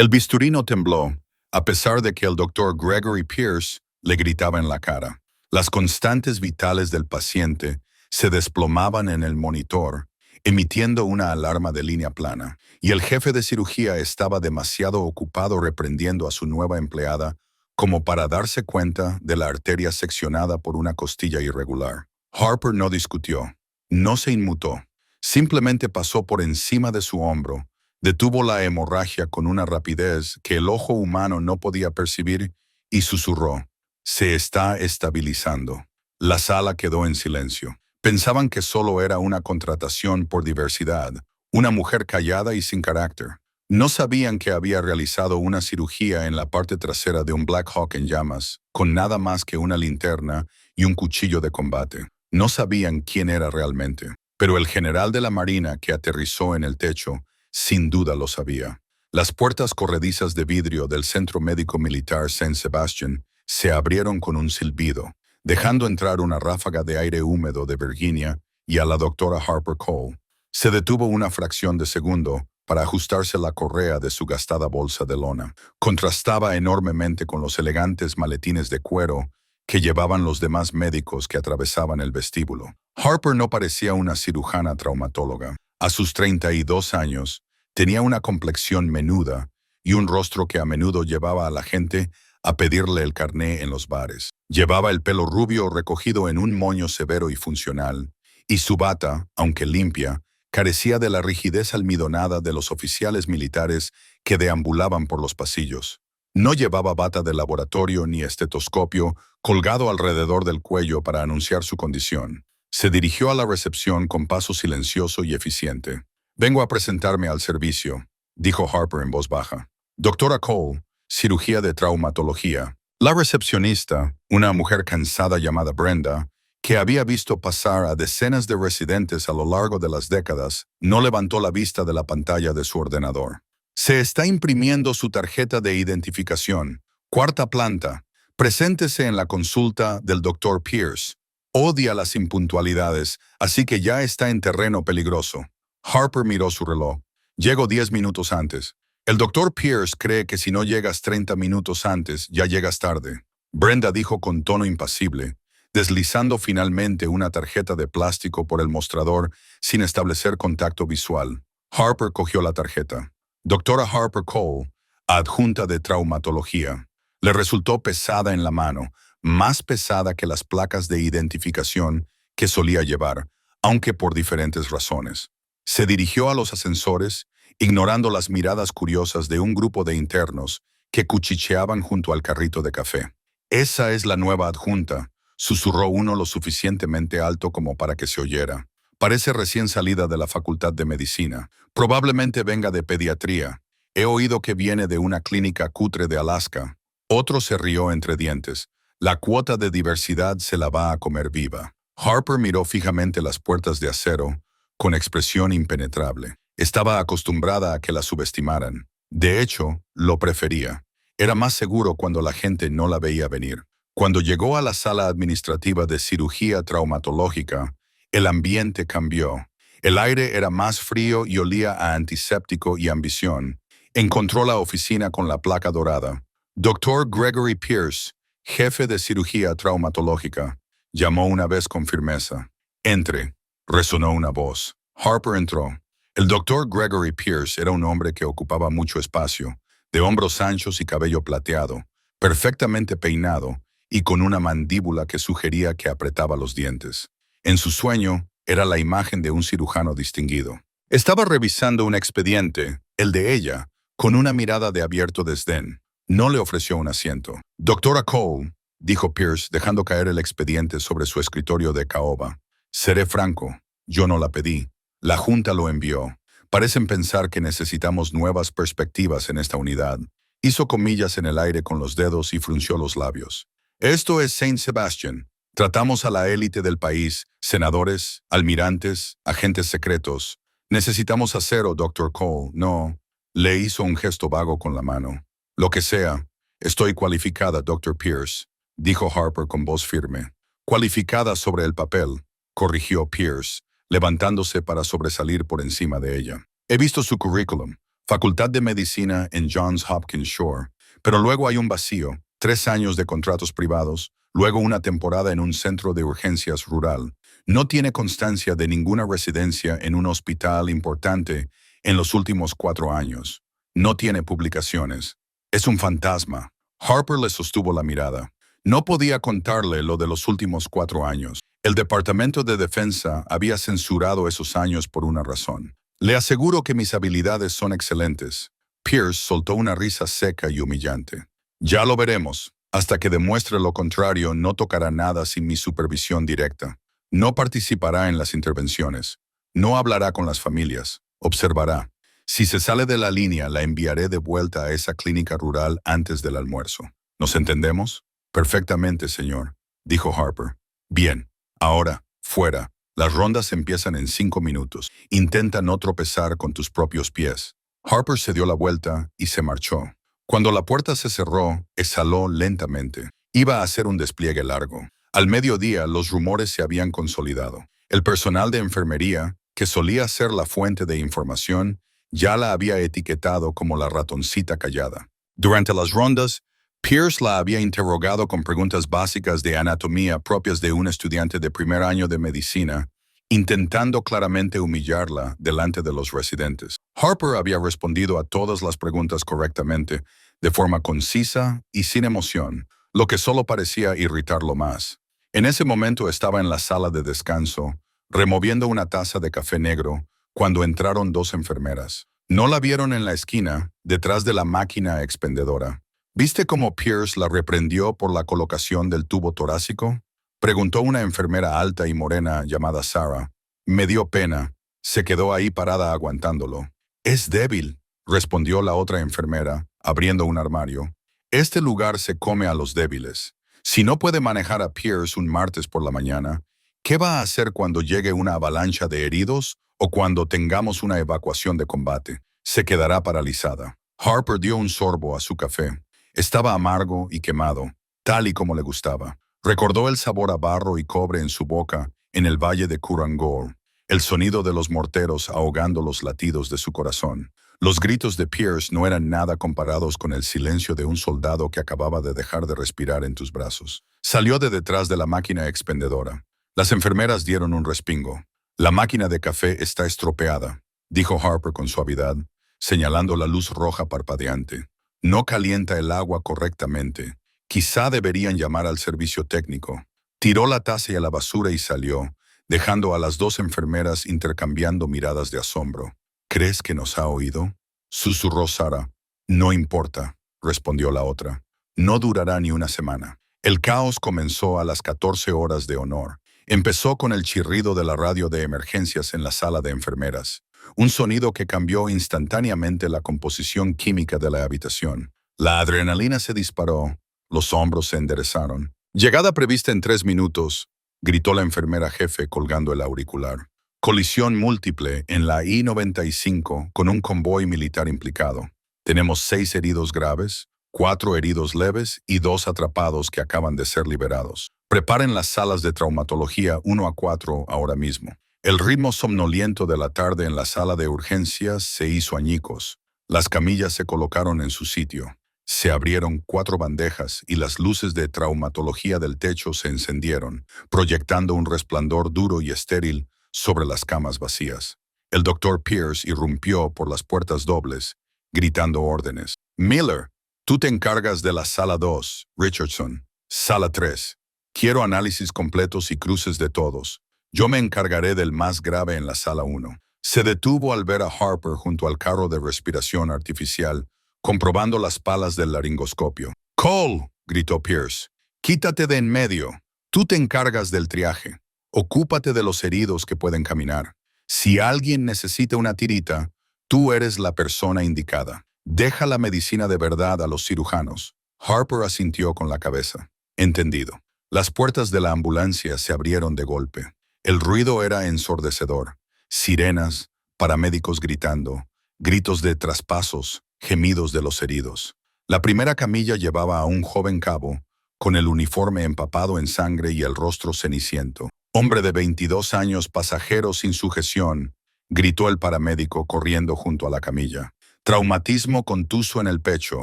El bisturí no tembló, a pesar de que el doctor Gregory Pierce le gritaba en la cara. Las constantes vitales del paciente se desplomaban en el monitor, emitiendo una alarma de línea plana, y el jefe de cirugía estaba demasiado ocupado reprendiendo a su nueva empleada como para darse cuenta de la arteria seccionada por una costilla irregular. Harper no discutió, no se inmutó, simplemente pasó por encima de su hombro, detuvo la hemorragia con una rapidez que el ojo humano no podía percibir y susurró: «Se está estabilizando». La sala quedó en silencio. Pensaban que solo era una contratación por diversidad, una mujer callada y sin carácter. No sabían que había realizado una cirugía en la parte trasera de un Black Hawk en llamas, con nada más que una linterna y un cuchillo de combate. No sabían quién era realmente, pero el general de la Marina que aterrizó en el techo, sin duda lo sabía. Las puertas corredizas de vidrio del Centro Médico Militar Saint Sebastian se abrieron con un silbido, dejando entrar una ráfaga de aire húmedo de Virginia y a la doctora Harper Cole. Se detuvo una fracción de segundo para ajustarse la correa de su gastada bolsa de lona. Contrastaba enormemente con los elegantes maletines de cuero que llevaban los demás médicos que atravesaban el vestíbulo. Harper no parecía una cirujana traumatóloga. A sus 32 años, tenía una complexión menuda y un rostro que a menudo llevaba a la gente a pedirle el carné en los bares. Llevaba el pelo rubio recogido en un moño severo y funcional, y su bata, aunque limpia, carecía de la rigidez almidonada de los oficiales militares que deambulaban por los pasillos. No llevaba bata de laboratorio ni estetoscopio colgado alrededor del cuello para anunciar su condición. Se dirigió a la recepción con paso silencioso y eficiente. «Vengo a presentarme al servicio», dijo Harper en voz baja. «Doctora Cole, cirugía de traumatología». La recepcionista, una mujer cansada llamada Brenda, que había visto pasar a decenas de residentes a lo largo de las décadas, no levantó la vista de la pantalla de su ordenador. «Se está imprimiendo su tarjeta de identificación. Cuarta planta. Preséntese en la consulta del Dr. Pierce. Odia las impuntualidades, así que ya está en terreno peligroso». Harper miró su reloj. «Llego 10 minutos antes. El Dr. Pierce cree que si no llegas 30 minutos antes, ya llegas tarde», Brenda dijo con tono impasible, deslizando finalmente una tarjeta de plástico por el mostrador sin establecer contacto visual. Harper cogió la tarjeta. «Doctora Harper Cole, adjunta de traumatología». Le resultó pesada en la mano, más pesada que las placas de identificación que solía llevar, aunque por diferentes razones. Se dirigió a los ascensores, ignorando las miradas curiosas de un grupo de internos que cuchicheaban junto al carrito de café. «Esa es la nueva adjunta», susurró uno lo suficientemente alto como para que se oyera. «Parece recién salida de la Facultad de Medicina. Probablemente venga de pediatría. He oído que viene de una clínica cutre de Alaska». Otro se rió entre dientes. «La cuota de diversidad se la va a comer viva». Harper miró fijamente las puertas de acero, con expresión impenetrable. Estaba acostumbrada a que la subestimaran. De hecho, lo prefería. Era más seguro cuando la gente no la veía venir. Cuando llegó a la sala administrativa de cirugía traumatológica, el ambiente cambió. El aire era más frío y olía a antiséptico y ambición. Encontró la oficina con la placa dorada. «Dr. Gregory Pierce, jefe de cirugía traumatológica», llamó una vez con firmeza. «Entre», resonó una voz. Harper entró. El Dr. Gregory Pierce era un hombre que ocupaba mucho espacio, de hombros anchos y cabello plateado, perfectamente peinado y con una mandíbula que sugería que apretaba los dientes. En su sueño, era la imagen de un cirujano distinguido. Estaba revisando un expediente, el de ella, con una mirada de abierto desdén. No le ofreció un asiento. «Doctora Cole», dijo Pierce, dejando caer el expediente sobre su escritorio de caoba. «Seré franco, yo no la pedí. La Junta lo envió. Parecen pensar que necesitamos nuevas perspectivas en esta unidad». Hizo comillas en el aire con los dedos y frunció los labios. «Esto es Saint Sebastian. Tratamos a la élite del país, senadores, almirantes, agentes secretos. Necesitamos acero, Dr. Cole. No». Le hizo un gesto vago con la mano. «Lo que sea. Estoy cualificada, Dr. Pierce», dijo Harper con voz firme. «Cualificada sobre el papel», corrigió Pierce, levantándose para sobresalir por encima de ella. «He visto su currículum. Facultad de Medicina en Johns Hopkins Shore, pero luego hay un vacío, 3 años de contratos privados, luego una temporada en un centro de urgencias rural. No tiene constancia de ninguna residencia en un hospital importante en los últimos 4 años. No tiene publicaciones. Es un fantasma. Harper le sostuvo la mirada. No podía contarle lo de los últimos 4 años. El Departamento de Defensa había censurado esos años por una razón. Le aseguro que mis habilidades son excelentes. Pierce soltó una risa seca y humillante. Ya lo veremos. Hasta que demuestre lo contrario, no tocará nada sin mi supervisión directa. No participará en las intervenciones. No hablará con las familias. Observará. Si se sale de la línea, la enviaré de vuelta a esa clínica rural antes del almuerzo. ¿Nos entendemos? Perfectamente, señor, dijo Harper. Bien. Ahora, fuera. Las rondas empiezan en 5 minutos. Intenta no tropezar con tus propios pies. Harper se dio la vuelta y se marchó. Cuando la puerta se cerró, exhaló lentamente. Iba a hacer un despliegue largo. Al mediodía, los rumores se habían consolidado. El personal de enfermería, que solía ser la fuente de información, ya la había etiquetado como la ratoncita callada. Durante las rondas, Pierce la había interrogado con preguntas básicas de anatomía propias de un estudiante de primer año de medicina, intentando claramente humillarla delante de los residentes. Harper había respondido a todas las preguntas correctamente, de forma concisa y sin emoción, lo que solo parecía irritarlo más. En ese momento estaba en la sala de descanso, removiendo una taza de café negro, cuando entraron 2 enfermeras. No la vieron en la esquina, detrás de la máquina expendedora. ¿Viste cómo Pierce la reprendió por la colocación del tubo torácico? Preguntó una enfermera alta y morena llamada Sarah. Me dio pena. Se quedó ahí parada aguantándolo. Es débil, respondió la otra enfermera, abriendo un armario. Este lugar se come a los débiles. Si no puede manejar a Pierce un martes por la mañana, ¿qué va a hacer cuando llegue una avalancha de heridos o cuando tengamos una evacuación de combate? Se quedará paralizada. Harper dio un sorbo a su café. Estaba amargo y quemado, tal y como le gustaba. Recordó el sabor a barro y cobre en su boca en el valle de Kurangor, el sonido de los morteros ahogando los latidos de su corazón. Los gritos de Pierce no eran nada comparados con el silencio de un soldado que acababa de dejar de respirar en tus brazos. Salió de detrás de la máquina expendedora. Las enfermeras dieron un respingo. La máquina de café está estropeada, dijo Harper con suavidad, señalando la luz roja parpadeante. No calienta el agua correctamente. Quizá deberían llamar al servicio técnico. Tiró la taza a la basura y salió, dejando a las 2 enfermeras intercambiando miradas de asombro. ¿Crees que nos ha oído?, susurró Sarah. No importa, respondió la otra. No durará ni una semana. El caos comenzó a las 14 horas de honor. Empezó con el chirrido de la radio de emergencias en la sala de enfermeras. Un sonido que cambió instantáneamente la composición química de la habitación. La adrenalina se disparó, los hombros se enderezaron. Llegada prevista en 3 minutos, gritó la enfermera jefe colgando el auricular. Colisión múltiple en la I-95 con un convoy militar implicado. Tenemos 6 heridos graves, 4 heridos leves y 2 atrapados que acaban de ser liberados. Preparen las salas de traumatología 1 a 4 ahora mismo. El ritmo somnoliento de la tarde en la sala de urgencias se hizo añicos. Las camillas se colocaron en su sitio. Se abrieron 4 bandejas y las luces de traumatología del techo se encendieron, proyectando un resplandor duro y estéril sobre las camas vacías. El doctor Pierce irrumpió por las puertas dobles, gritando órdenes. Miller, tú te encargas de la sala 2, Richardson. Sala 3. Quiero análisis completos y cruces de todos. Yo me encargaré del más grave en la sala 1. Se detuvo al ver a Harper junto al carro de respiración artificial, comprobando las palas del laringoscopio. «Cole», gritó Pierce, «quítate de en medio. Tú te encargas del triaje. Ocúpate de los heridos que pueden caminar. Si alguien necesita una tirita, tú eres la persona indicada. Deja la medicina de verdad a los cirujanos». Harper asintió con la cabeza. «Entendido». Las puertas de la ambulancia se abrieron de golpe. El ruido era ensordecedor. Sirenas, paramédicos gritando, gritos de traspasos, gemidos de los heridos. La primera camilla llevaba a un joven cabo, con el uniforme empapado en sangre y el rostro ceniciento. «Hombre de 22 años, pasajero sin sujeción», gritó el paramédico corriendo junto a la camilla. traumatismo contuso en el pecho,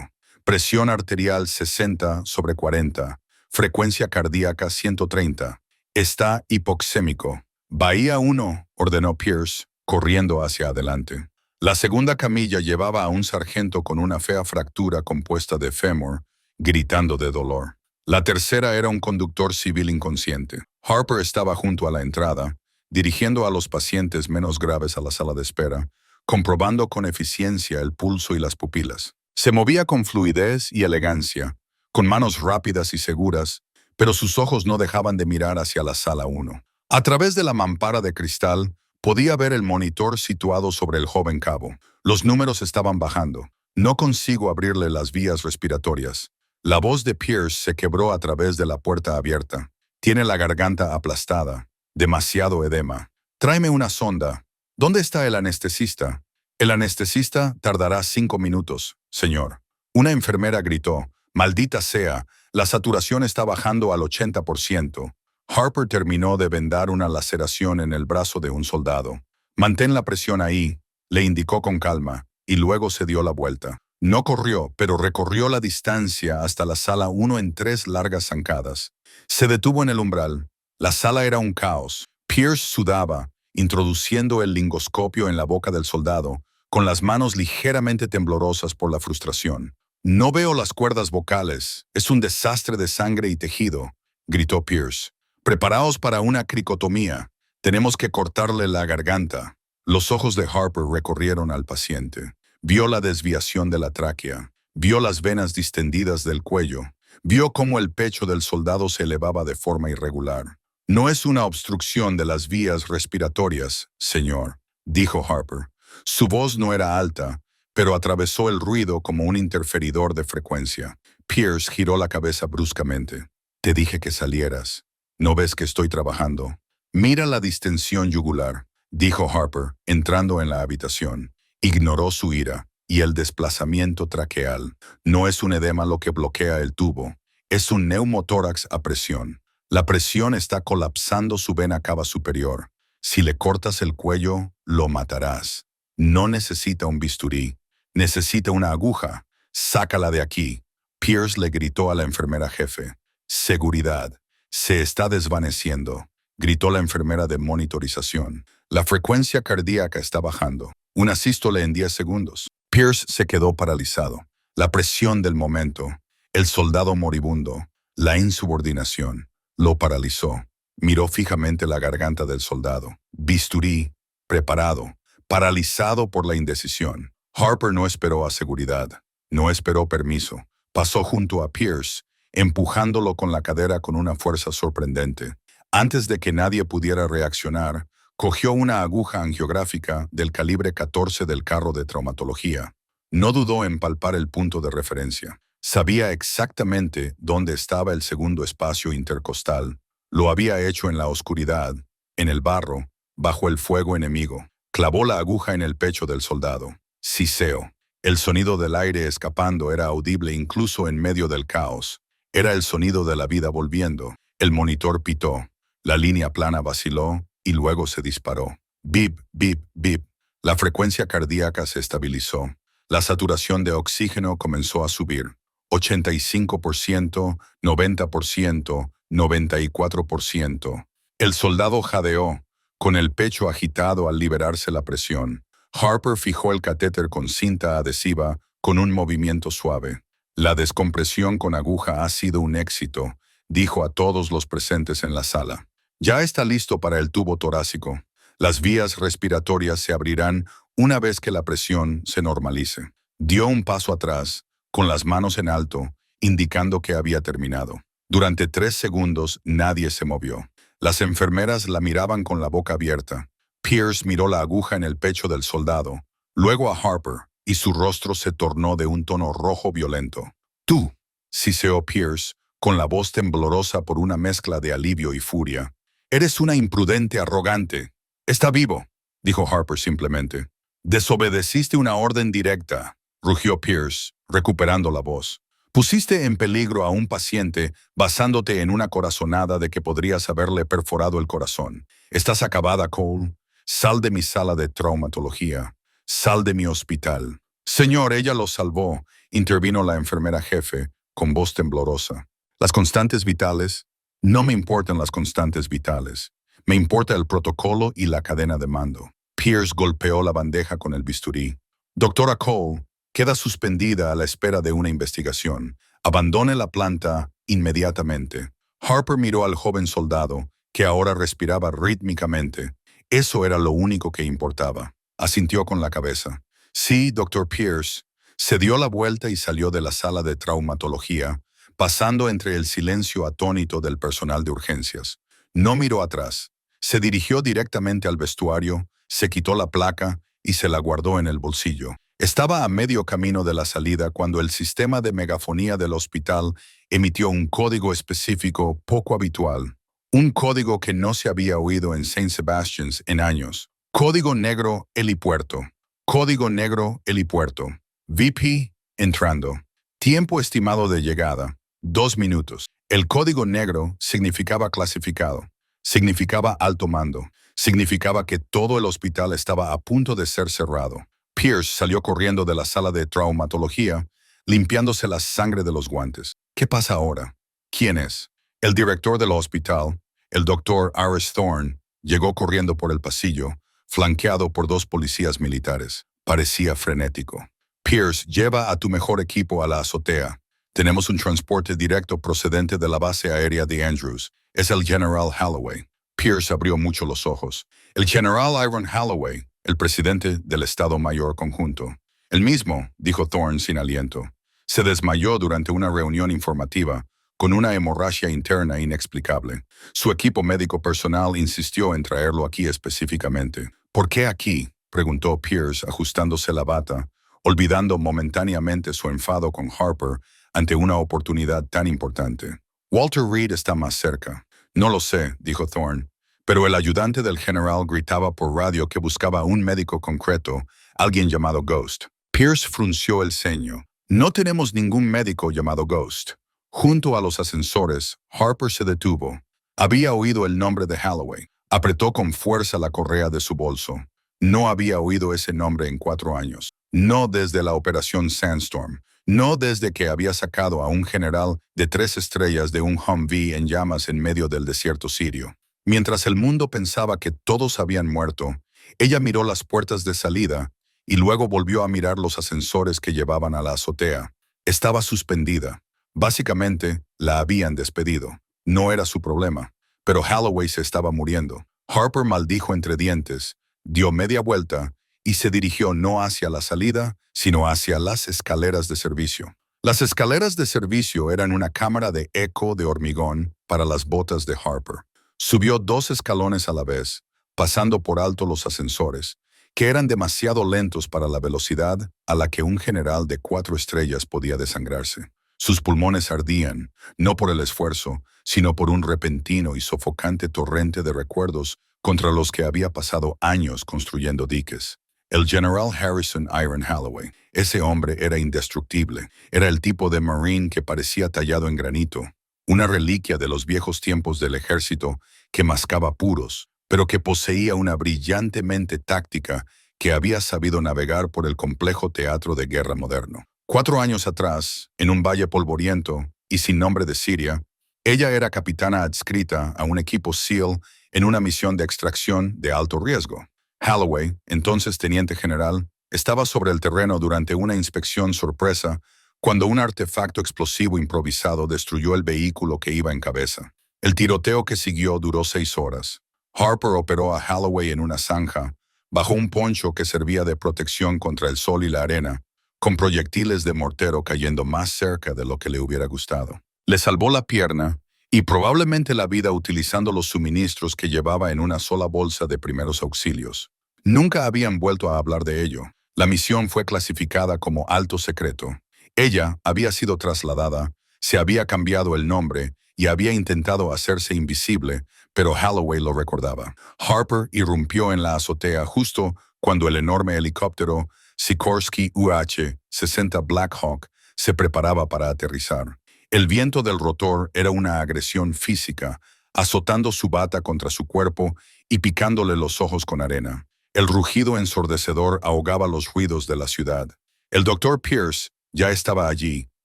presión arterial 60/40, frecuencia cardíaca 130. Está hipoxémico. Bahía 1, ordenó Pierce, corriendo hacia adelante. La segunda camilla llevaba a un sargento con una fea fractura compuesta de fémur, gritando de dolor. La tercera era un conductor civil inconsciente. Harper estaba junto a la entrada, dirigiendo a los pacientes menos graves a la sala de espera, comprobando con eficiencia el pulso y las pupilas. Se movía con fluidez y elegancia, con manos rápidas y seguras, pero sus ojos no dejaban de mirar hacia la sala 1. A través de la mampara de cristal, podía ver el monitor situado sobre el joven cabo. Los números estaban bajando. No consigo abrirle las vías respiratorias. La voz de Pierce se quebró a través de la puerta abierta. Tiene la garganta aplastada. Demasiado edema. Tráeme una sonda. ¿Dónde está el anestesista? El anestesista tardará 5 minutos, señor. Una enfermera gritó. Maldita sea, la saturación está bajando al 80%. Harper terminó de vendar una laceración en el brazo de un soldado. Mantén la presión ahí, le indicó con calma, y luego se dio la vuelta. No corrió, pero recorrió la distancia hasta la sala 1 en 3 largas zancadas. Se detuvo en el umbral. La sala era un caos. Pierce sudaba, introduciendo el lingoscopio en la boca del soldado, con las manos ligeramente temblorosas por la frustración. No veo las cuerdas vocales. Es un desastre de sangre y tejido, gritó Pierce. Preparaos para una cricotomía. Tenemos que cortarle la garganta. Los ojos de Harper recorrieron al paciente. Vio la desviación de la tráquea. Vio las venas distendidas del cuello. Vio cómo el pecho del soldado se elevaba de forma irregular. No es una obstrucción de las vías respiratorias, señor, dijo Harper. Su voz no era alta, pero atravesó el ruido como un interferidor de frecuencia. Pierce giró la cabeza bruscamente. Te dije que salieras. ¿No ves que estoy trabajando? Mira la distensión yugular, dijo Harper, entrando en la habitación. Ignoró su ira y el desplazamiento traqueal. No es un edema lo que bloquea el tubo, es un neumotórax a presión. La presión está colapsando su vena cava superior. Si le cortas el cuello, lo matarás. No necesita un bisturí, necesita una aguja. Sácala de aquí. Pierce le gritó a la enfermera jefe. Seguridad. Se está desvaneciendo, gritó la enfermera de monitorización. La frecuencia cardíaca está bajando. Una sístole en 10 segundos. Pierce se quedó paralizado. La presión del momento, el soldado moribundo, la insubordinación, lo paralizó. Miró fijamente la garganta del soldado. Bisturí, preparado, paralizado por la indecisión. Harper no esperó a seguridad, no esperó permiso. Pasó junto a Pierce, empujándolo con la cadera con una fuerza sorprendente. Antes de que nadie pudiera reaccionar, cogió una aguja angiográfica del calibre 14 del carro de traumatología. No dudó en palpar el punto de referencia. Sabía exactamente dónde estaba el segundo espacio intercostal. Lo había hecho en la oscuridad, en el barro, bajo el fuego enemigo. Clavó la aguja en el pecho del soldado. Siseo. El sonido del aire escapando era audible incluso en medio del caos. Era el sonido de la vida volviendo. El monitor pitó. La línea plana vaciló y luego se disparó. Bip, bip, bip. La frecuencia cardíaca se estabilizó. La saturación de oxígeno comenzó a subir. 85%, 90%, 94%. El soldado jadeó, con el pecho agitado al liberarse la presión. Harper fijó el catéter con cinta adhesiva con un movimiento suave. La descompresión con aguja ha sido un éxito, dijo a todos los presentes en la sala. Ya está listo para el tubo torácico. Las vías respiratorias se abrirán una vez que la presión se normalice. Dio un paso atrás, con las manos en alto, indicando que había terminado. Durante 3 segundos nadie se movió. Las enfermeras la miraban con la boca abierta. Pierce miró la aguja en el pecho del soldado, luego a Harper, y su rostro se tornó de un tono rojo violento. «Tú», siseó Pierce, con la voz temblorosa por una mezcla de alivio y furia. «Eres una imprudente arrogante». «Está vivo», dijo Harper simplemente. «Desobedeciste una orden directa», rugió Pierce, recuperando la voz. «Pusiste en peligro a un paciente basándote en una corazonada de que podrías haberle perforado el corazón. Estás acabada, Cole. Sal de mi sala de traumatología. Sal de mi hospital. Señor, ella lo salvó, intervino la enfermera jefe, con voz temblorosa. Las constantes vitales, no me importan las constantes vitales. Me importa el protocolo y la cadena de mando. Pierce golpeó la bandeja con el bisturí. Doctora Cole, queda suspendida a la espera de una investigación. Abandone la planta inmediatamente. Harper miró al joven soldado, que ahora respiraba rítmicamente. Eso era lo único que importaba. Asintió con la cabeza. Sí, doctor Pierce. Se dio la vuelta y salió de la sala de traumatología, pasando entre el silencio atónito del personal de urgencias. No miró atrás. Se dirigió directamente al vestuario, se quitó la placa y se la guardó en el bolsillo. Estaba a medio camino de la salida cuando el sistema de megafonía del hospital emitió un código específico poco habitual. Un código que no se había oído en St. Sebastian's en años. Código negro helipuerto. Código negro helipuerto. VP entrando. Tiempo estimado de llegada, 2 minutos. El código negro significaba clasificado. Significaba alto mando. Significaba que todo el hospital estaba a punto de ser cerrado. Pierce salió corriendo de la sala de traumatología, limpiándose la sangre de los guantes. ¿Qué pasa ahora? ¿Quién es? El director del hospital, el doctor Aris Thorne, llegó corriendo por el pasillo, flanqueado por 2 policías militares. Parecía frenético. Pierce, lleva a tu mejor equipo a la azotea. Tenemos un transporte directo procedente de la base aérea de Andrews. Es el General Holloway. Pierce abrió mucho los ojos. El General Iron Holloway, el presidente del Estado Mayor Conjunto. El mismo, dijo Thorne sin aliento. Se desmayó durante una reunión informativa, con una hemorragia interna inexplicable. Su equipo médico personal insistió en traerlo aquí específicamente. ¿Por qué aquí?, preguntó Pierce ajustándose la bata, olvidando momentáneamente su enfado con Harper ante una oportunidad tan importante. Walter Reed está más cerca. No lo sé, dijo Thorne, pero el ayudante del general gritaba por radio que buscaba un médico concreto, alguien llamado Ghost. Pierce frunció el ceño. No tenemos ningún médico llamado Ghost. Junto a los ascensores, Harper se detuvo. Había oído el nombre de Holloway. Apretó con fuerza la correa de su bolso. No había oído ese nombre en 4 años. No desde la operación Sandstorm. No desde que había sacado a un general de 3 estrellas de un Humvee en llamas en medio del desierto sirio. Mientras el mundo pensaba que todos habían muerto, ella miró las puertas de salida y luego volvió a mirar los ascensores que llevaban a la azotea. Estaba suspendida. Básicamente, la habían despedido. No era su problema. Pero Holloway se estaba muriendo. Harper maldijo entre dientes, dio media vuelta y se dirigió no hacia la salida, sino hacia las escaleras de servicio. Las escaleras de servicio eran una cámara de eco de hormigón para las botas de Harper. Subió 2 escalones a la vez, pasando por alto los ascensores, que eran demasiado lentos para la velocidad a la que un general de 4 estrellas podía desangrarse. Sus pulmones ardían, no por el esfuerzo, sino por un repentino y sofocante torrente de recuerdos contra los que había pasado años construyendo diques. El General Harrison Iron Holloway. Ese hombre era indestructible. Era el tipo de marine que parecía tallado en granito, una reliquia de los viejos tiempos del ejército que mascaba puros, pero que poseía una brillante mente táctica que había sabido navegar por el complejo teatro de guerra moderno. 4 años atrás, en un valle polvoriento y sin nombre de Siria, ella era capitana adscrita a un equipo SEAL en una misión de extracción de alto riesgo. Holloway, entonces teniente general, estaba sobre el terreno durante una inspección sorpresa cuando un artefacto explosivo improvisado destruyó el vehículo que iba en cabeza. El tiroteo que siguió duró 6 horas. Harper operó a Holloway en una zanja, bajo un poncho que servía de protección contra el sol y la arena, con proyectiles de mortero cayendo más cerca de lo que le hubiera gustado. Le salvó la pierna y probablemente la vida utilizando los suministros que llevaba en una sola bolsa de primeros auxilios. Nunca habían vuelto a hablar de ello. La misión fue clasificada como alto secreto. Ella había sido trasladada, se había cambiado el nombre y había intentado hacerse invisible, pero Holloway lo recordaba. Harper irrumpió en la azotea justo cuando el enorme helicóptero Sikorsky UH-60 Black Hawk se preparaba para aterrizar. El viento del rotor era una agresión física, azotando su bata contra su cuerpo y picándole los ojos con arena. El rugido ensordecedor ahogaba los ruidos de la ciudad. El doctor Pierce ya estaba allí,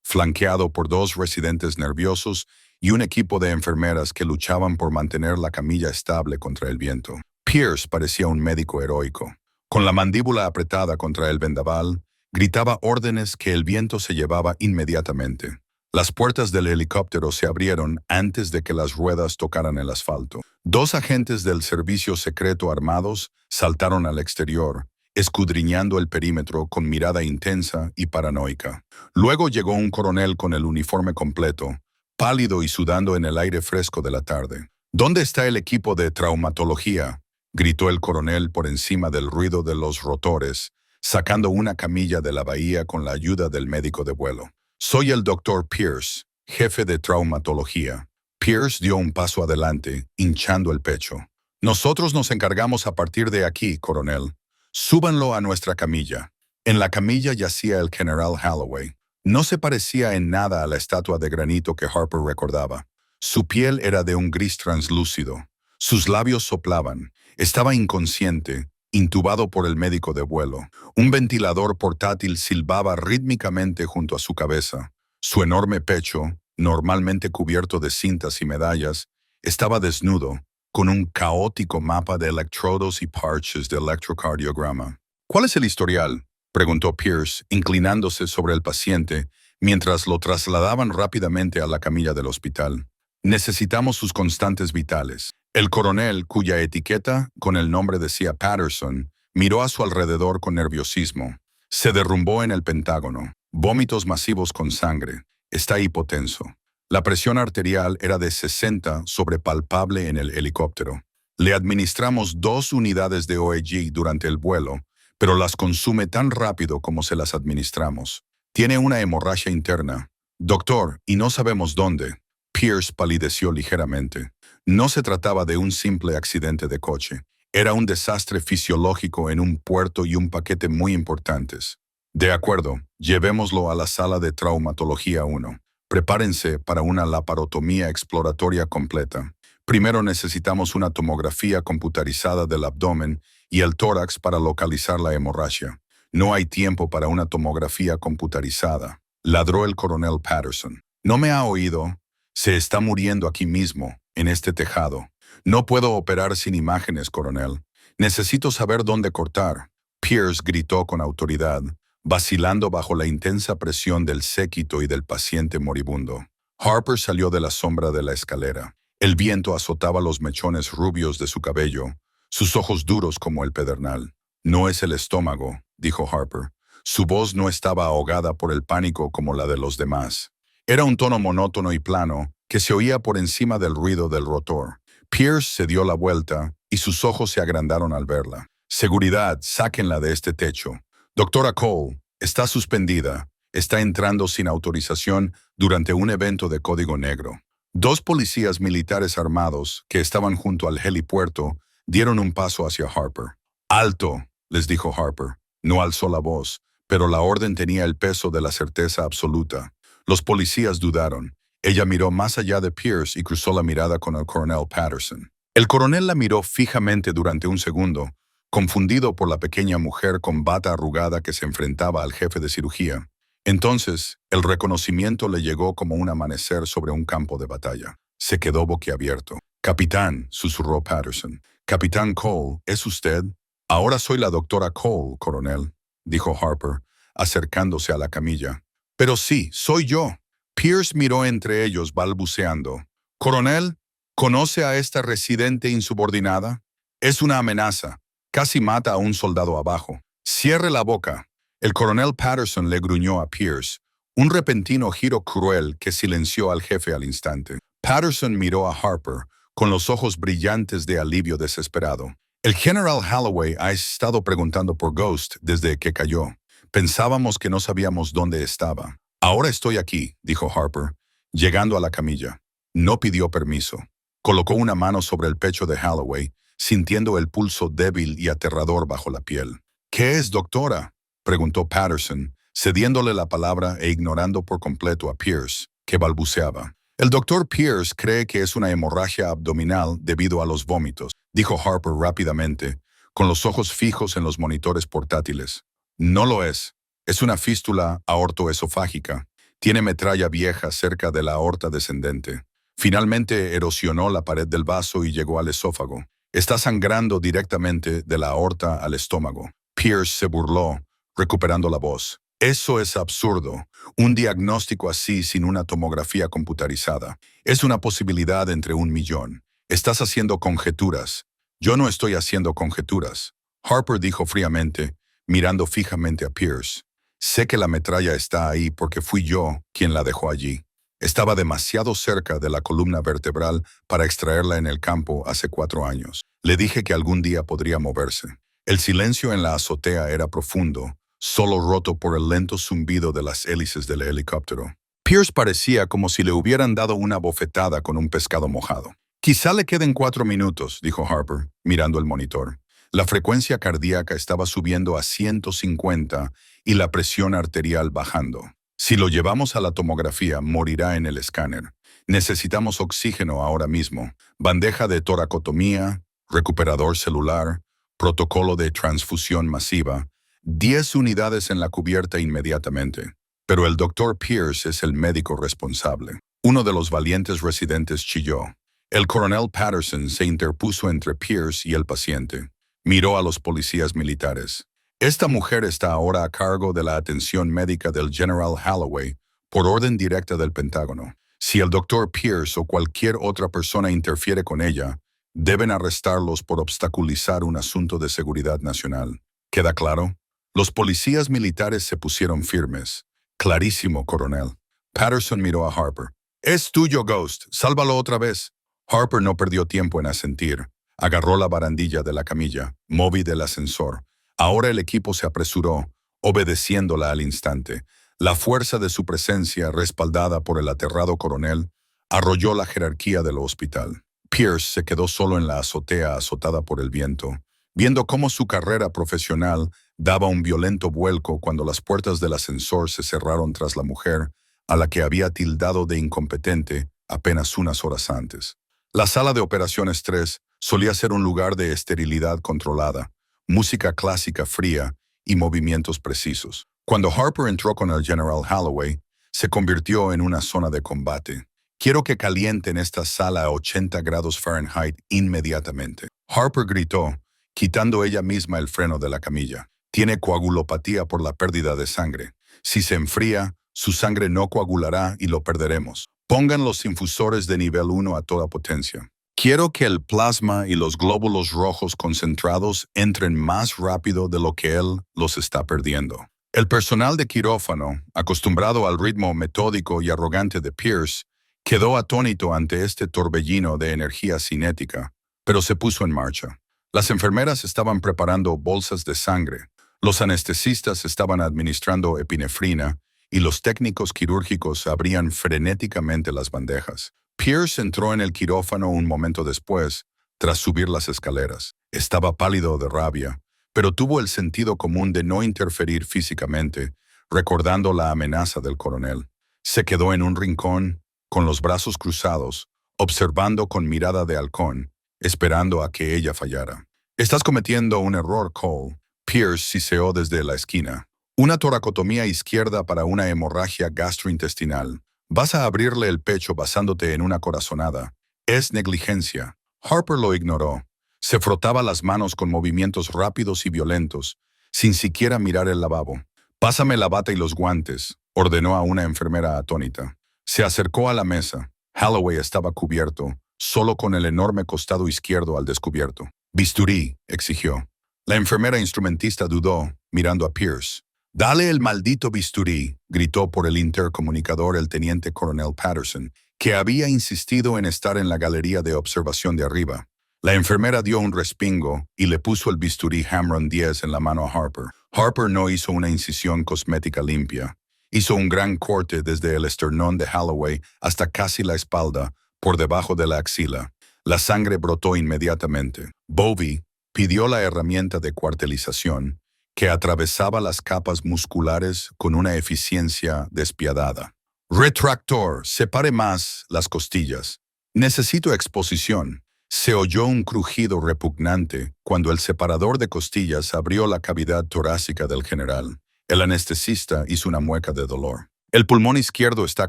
flanqueado por dos residentes nerviosos y un equipo de enfermeras que luchaban por mantener la camilla estable contra el viento. Pierce parecía un médico heroico. Con la mandíbula apretada contra el vendaval, gritaba órdenes que el viento se llevaba inmediatamente. Las puertas del helicóptero se abrieron antes de que las ruedas tocaran el asfalto. Dos agentes del servicio secreto armados saltaron al exterior, escudriñando el perímetro con mirada intensa y paranoica. Luego llegó un coronel con el uniforme completo, pálido y sudando en el aire fresco de la tarde. ¿Dónde está el equipo de traumatología?, gritó el coronel por encima del ruido de los rotores, sacando una camilla de la bahía con la ayuda del médico de vuelo. Soy el doctor Pierce, jefe de traumatología. Pierce dio un paso adelante, hinchando el pecho. Nosotros nos encargamos a partir de aquí, coronel. Súbanlo a nuestra camilla. En la camilla yacía el general Holloway. No se parecía en nada a la estatua de granito que Harper recordaba. Su piel era de un gris translúcido. Sus labios soplaban. Estaba inconsciente, intubado por el médico de vuelo. Un ventilador portátil silbaba rítmicamente junto a su cabeza. Su enorme pecho, normalmente cubierto de cintas y medallas, estaba desnudo, con un caótico mapa de electrodos y parches de electrocardiograma. ¿Cuál es el historial?, preguntó Pierce, inclinándose sobre el paciente, mientras lo trasladaban rápidamente a la camilla del hospital. Necesitamos sus constantes vitales. El coronel, cuya etiqueta con el nombre decía Patterson, miró a su alrededor con nerviosismo. Se derrumbó en el Pentágono. Vómitos masivos con sangre. Está hipotenso. La presión arterial era de 60 sobre palpable en el helicóptero. Le administramos 2 unidades de OEG durante el vuelo, pero las consume tan rápido como se las administramos. Tiene una hemorragia interna. Doctor, y no sabemos dónde. Pierce palideció ligeramente. No se trataba de un simple accidente de coche. Era un desastre fisiológico en un puerto y un paquete muy importantes. De acuerdo, llevémoslo a la sala de traumatología 1. Prepárense para una laparotomía exploratoria completa. Primero necesitamos una tomografía computarizada del abdomen y el tórax para localizar la hemorragia. No hay tiempo para una tomografía computarizada, ladró el coronel Patterson. ¿No me ha oído? Se está muriendo aquí mismo, en este tejado. No puedo operar sin imágenes, coronel. Necesito saber dónde cortar. Pierce gritó con autoridad, vacilando bajo la intensa presión del séquito y del paciente moribundo. Harper salió de la sombra de la escalera. El viento azotaba los mechones rubios de su cabello, sus ojos duros como el pedernal. No es el estómago, dijo Harper. Su voz no estaba ahogada por el pánico como la de los demás. Era un tono monótono y plano que se oía por encima del ruido del rotor. Pierce se dio la vuelta y sus ojos se agrandaron al verla. Seguridad, sáquenla de este techo. Doctora Cole, está suspendida. Está entrando sin autorización durante un evento de código negro. 2 policías militares armados que estaban junto al helipuerto dieron un paso hacia Harper. «Alto», les dijo Harper. No alzó la voz, pero la orden tenía el peso de la certeza absoluta. Los policías dudaron. Ella miró más allá de Pierce y cruzó la mirada con el coronel Patterson. El coronel la miró fijamente durante un segundo, confundido por la pequeña mujer con bata arrugada que se enfrentaba al jefe de cirugía. Entonces, el reconocimiento le llegó como un amanecer sobre un campo de batalla. Se quedó boquiabierto. «Capitán», susurró Patterson. «Capitán Cole, ¿es usted?» «Ahora soy la doctora Cole, coronel», dijo Harper, acercándose a la camilla. «Pero sí, soy yo». Pierce miró entre ellos balbuceando. «Coronel, ¿conoce a esta residente insubordinada? Es una amenaza. Casi mata a un soldado abajo. Cierre la boca». El coronel Patterson le gruñó a Pierce, un repentino giro cruel que silenció al jefe al instante. Patterson miró a Harper, con los ojos brillantes de alivio desesperado. «El general Holloway ha estado preguntando por Ghost desde que cayó. Pensábamos que no sabíamos dónde estaba». «Ahora estoy aquí», dijo Harper, llegando a la camilla. No pidió permiso. Colocó una mano sobre el pecho de Holloway, sintiendo el pulso débil y aterrador bajo la piel. «¿Qué es, doctora?», preguntó Patterson, cediéndole la palabra e ignorando por completo a Pierce, que balbuceaba. «El doctor Pierce cree que es una hemorragia abdominal debido a los vómitos», dijo Harper rápidamente, con los ojos fijos en los monitores portátiles. «No lo es. Es una fístula aortoesofágica. Tiene metralla vieja cerca de la aorta descendente. Finalmente erosionó la pared del vaso y llegó al esófago. Está sangrando directamente de la aorta al estómago. Pierce se burló, recuperando la voz. Eso es absurdo. Un diagnóstico así sin una tomografía computarizada. Es una posibilidad entre 1.000.000. Estás haciendo conjeturas. Yo no estoy haciendo conjeturas. Harper dijo fríamente, mirando fijamente a Pierce. Sé que la metralla está ahí porque fui yo quien la dejó allí. Estaba demasiado cerca de la columna vertebral para extraerla en el campo hace 4 años. Le dije que algún día podría moverse. El silencio en la azotea era profundo, solo roto por el lento zumbido de las hélices del helicóptero. Pierce parecía como si le hubieran dado una bofetada con un pescado mojado. Quizá le queden 4 minutos, dijo Harper, mirando el monitor. La frecuencia cardíaca estaba subiendo a 150 y la presión arterial bajando. Si lo llevamos a la tomografía, morirá en el escáner. Necesitamos oxígeno ahora mismo. Bandeja de toracotomía, recuperador celular, protocolo de transfusión masiva. 10 unidades en la cubierta inmediatamente. Pero el doctor Pierce es el médico responsable. Uno de los valientes residentes chilló. El coronel Patterson se interpuso entre Pierce y el paciente. Miró a los policías militares. Esta mujer está ahora a cargo de la atención médica del General Holloway por orden directa del Pentágono. Si el doctor Pierce o cualquier otra persona interfiere con ella, deben arrestarlos por obstaculizar un asunto de seguridad nacional. ¿Queda claro? Los policías militares se pusieron firmes. Clarísimo, coronel. Patterson miró a Harper. Es tuyo, Ghost. Sálvalo otra vez. Harper no perdió tiempo en asentir. Agarró la barandilla de la camilla, móvil del ascensor. Ahora el equipo se apresuró, obedeciéndola al instante. La fuerza de su presencia, respaldada por el aterrado coronel, arrolló la jerarquía del hospital. Pierce se quedó solo en la azotea azotada por el viento, viendo cómo su carrera profesional daba un violento vuelco cuando las puertas del ascensor se cerraron tras la mujer, a la que había tildado de incompetente apenas unas horas antes. La sala de operaciones 3 solía ser un lugar de esterilidad controlada, música clásica fría y movimientos precisos. Cuando Harper entró con el General Holloway, se convirtió en una zona de combate. Quiero que calienten esta sala a 80 grados Fahrenheit inmediatamente. Harper gritó, quitando ella misma el freno de la camilla. Tiene coagulopatía por la pérdida de sangre. Si se enfría, su sangre no coagulará y lo perderemos. Pongan los infusores de nivel 1 a toda potencia. Quiero que el plasma y los glóbulos rojos concentrados entren más rápido de lo que él los está perdiendo. El personal de quirófano, acostumbrado al ritmo metódico y arrogante de Pierce, quedó atónito ante este torbellino de energía cinética, pero se puso en marcha. Las enfermeras estaban preparando bolsas de sangre, los anestesistas estaban administrando epinefrina y los técnicos quirúrgicos abrían frenéticamente las bandejas. Pierce entró en el quirófano un momento después, tras subir las escaleras. Estaba pálido de rabia, pero tuvo el sentido común de no interferir físicamente, recordando la amenaza del coronel. Se quedó en un rincón, con los brazos cruzados, observando con mirada de halcón, esperando a que ella fallara. «Estás cometiendo un error, Cole», Pierce siseó desde la esquina. «Una toracotomía izquierda para una hemorragia gastrointestinal. Vas a abrirle el pecho basándote en una corazonada. Es negligencia». Harper lo ignoró. Se frotaba las manos con movimientos rápidos y violentos, sin siquiera mirar el lavabo. «Pásame la bata y los guantes», ordenó a una enfermera atónita. Se acercó a la mesa. Holloway estaba cubierto, solo con el enorme costado izquierdo al descubierto. «Bisturí», exigió. La enfermera instrumentista dudó, mirando a Pierce. «Dale el maldito bisturí», gritó por el intercomunicador el teniente coronel Patterson, que había insistido en estar en la galería de observación de arriba. La enfermera dio un respingo y le puso el bisturí Hamron 10 en la mano a Harper. Harper no hizo una incisión cosmética limpia. Hizo un gran corte desde el esternón de Holloway hasta casi la espalda, por debajo de la axila. La sangre brotó inmediatamente. Bovey pidió la herramienta de cuartelización, que atravesaba las capas musculares con una eficiencia despiadada. «Retractor, separe más las costillas. Necesito exposición». Se oyó un crujido repugnante cuando el separador de costillas abrió la cavidad torácica del general. El anestesista hizo una mueca de dolor. El pulmón izquierdo está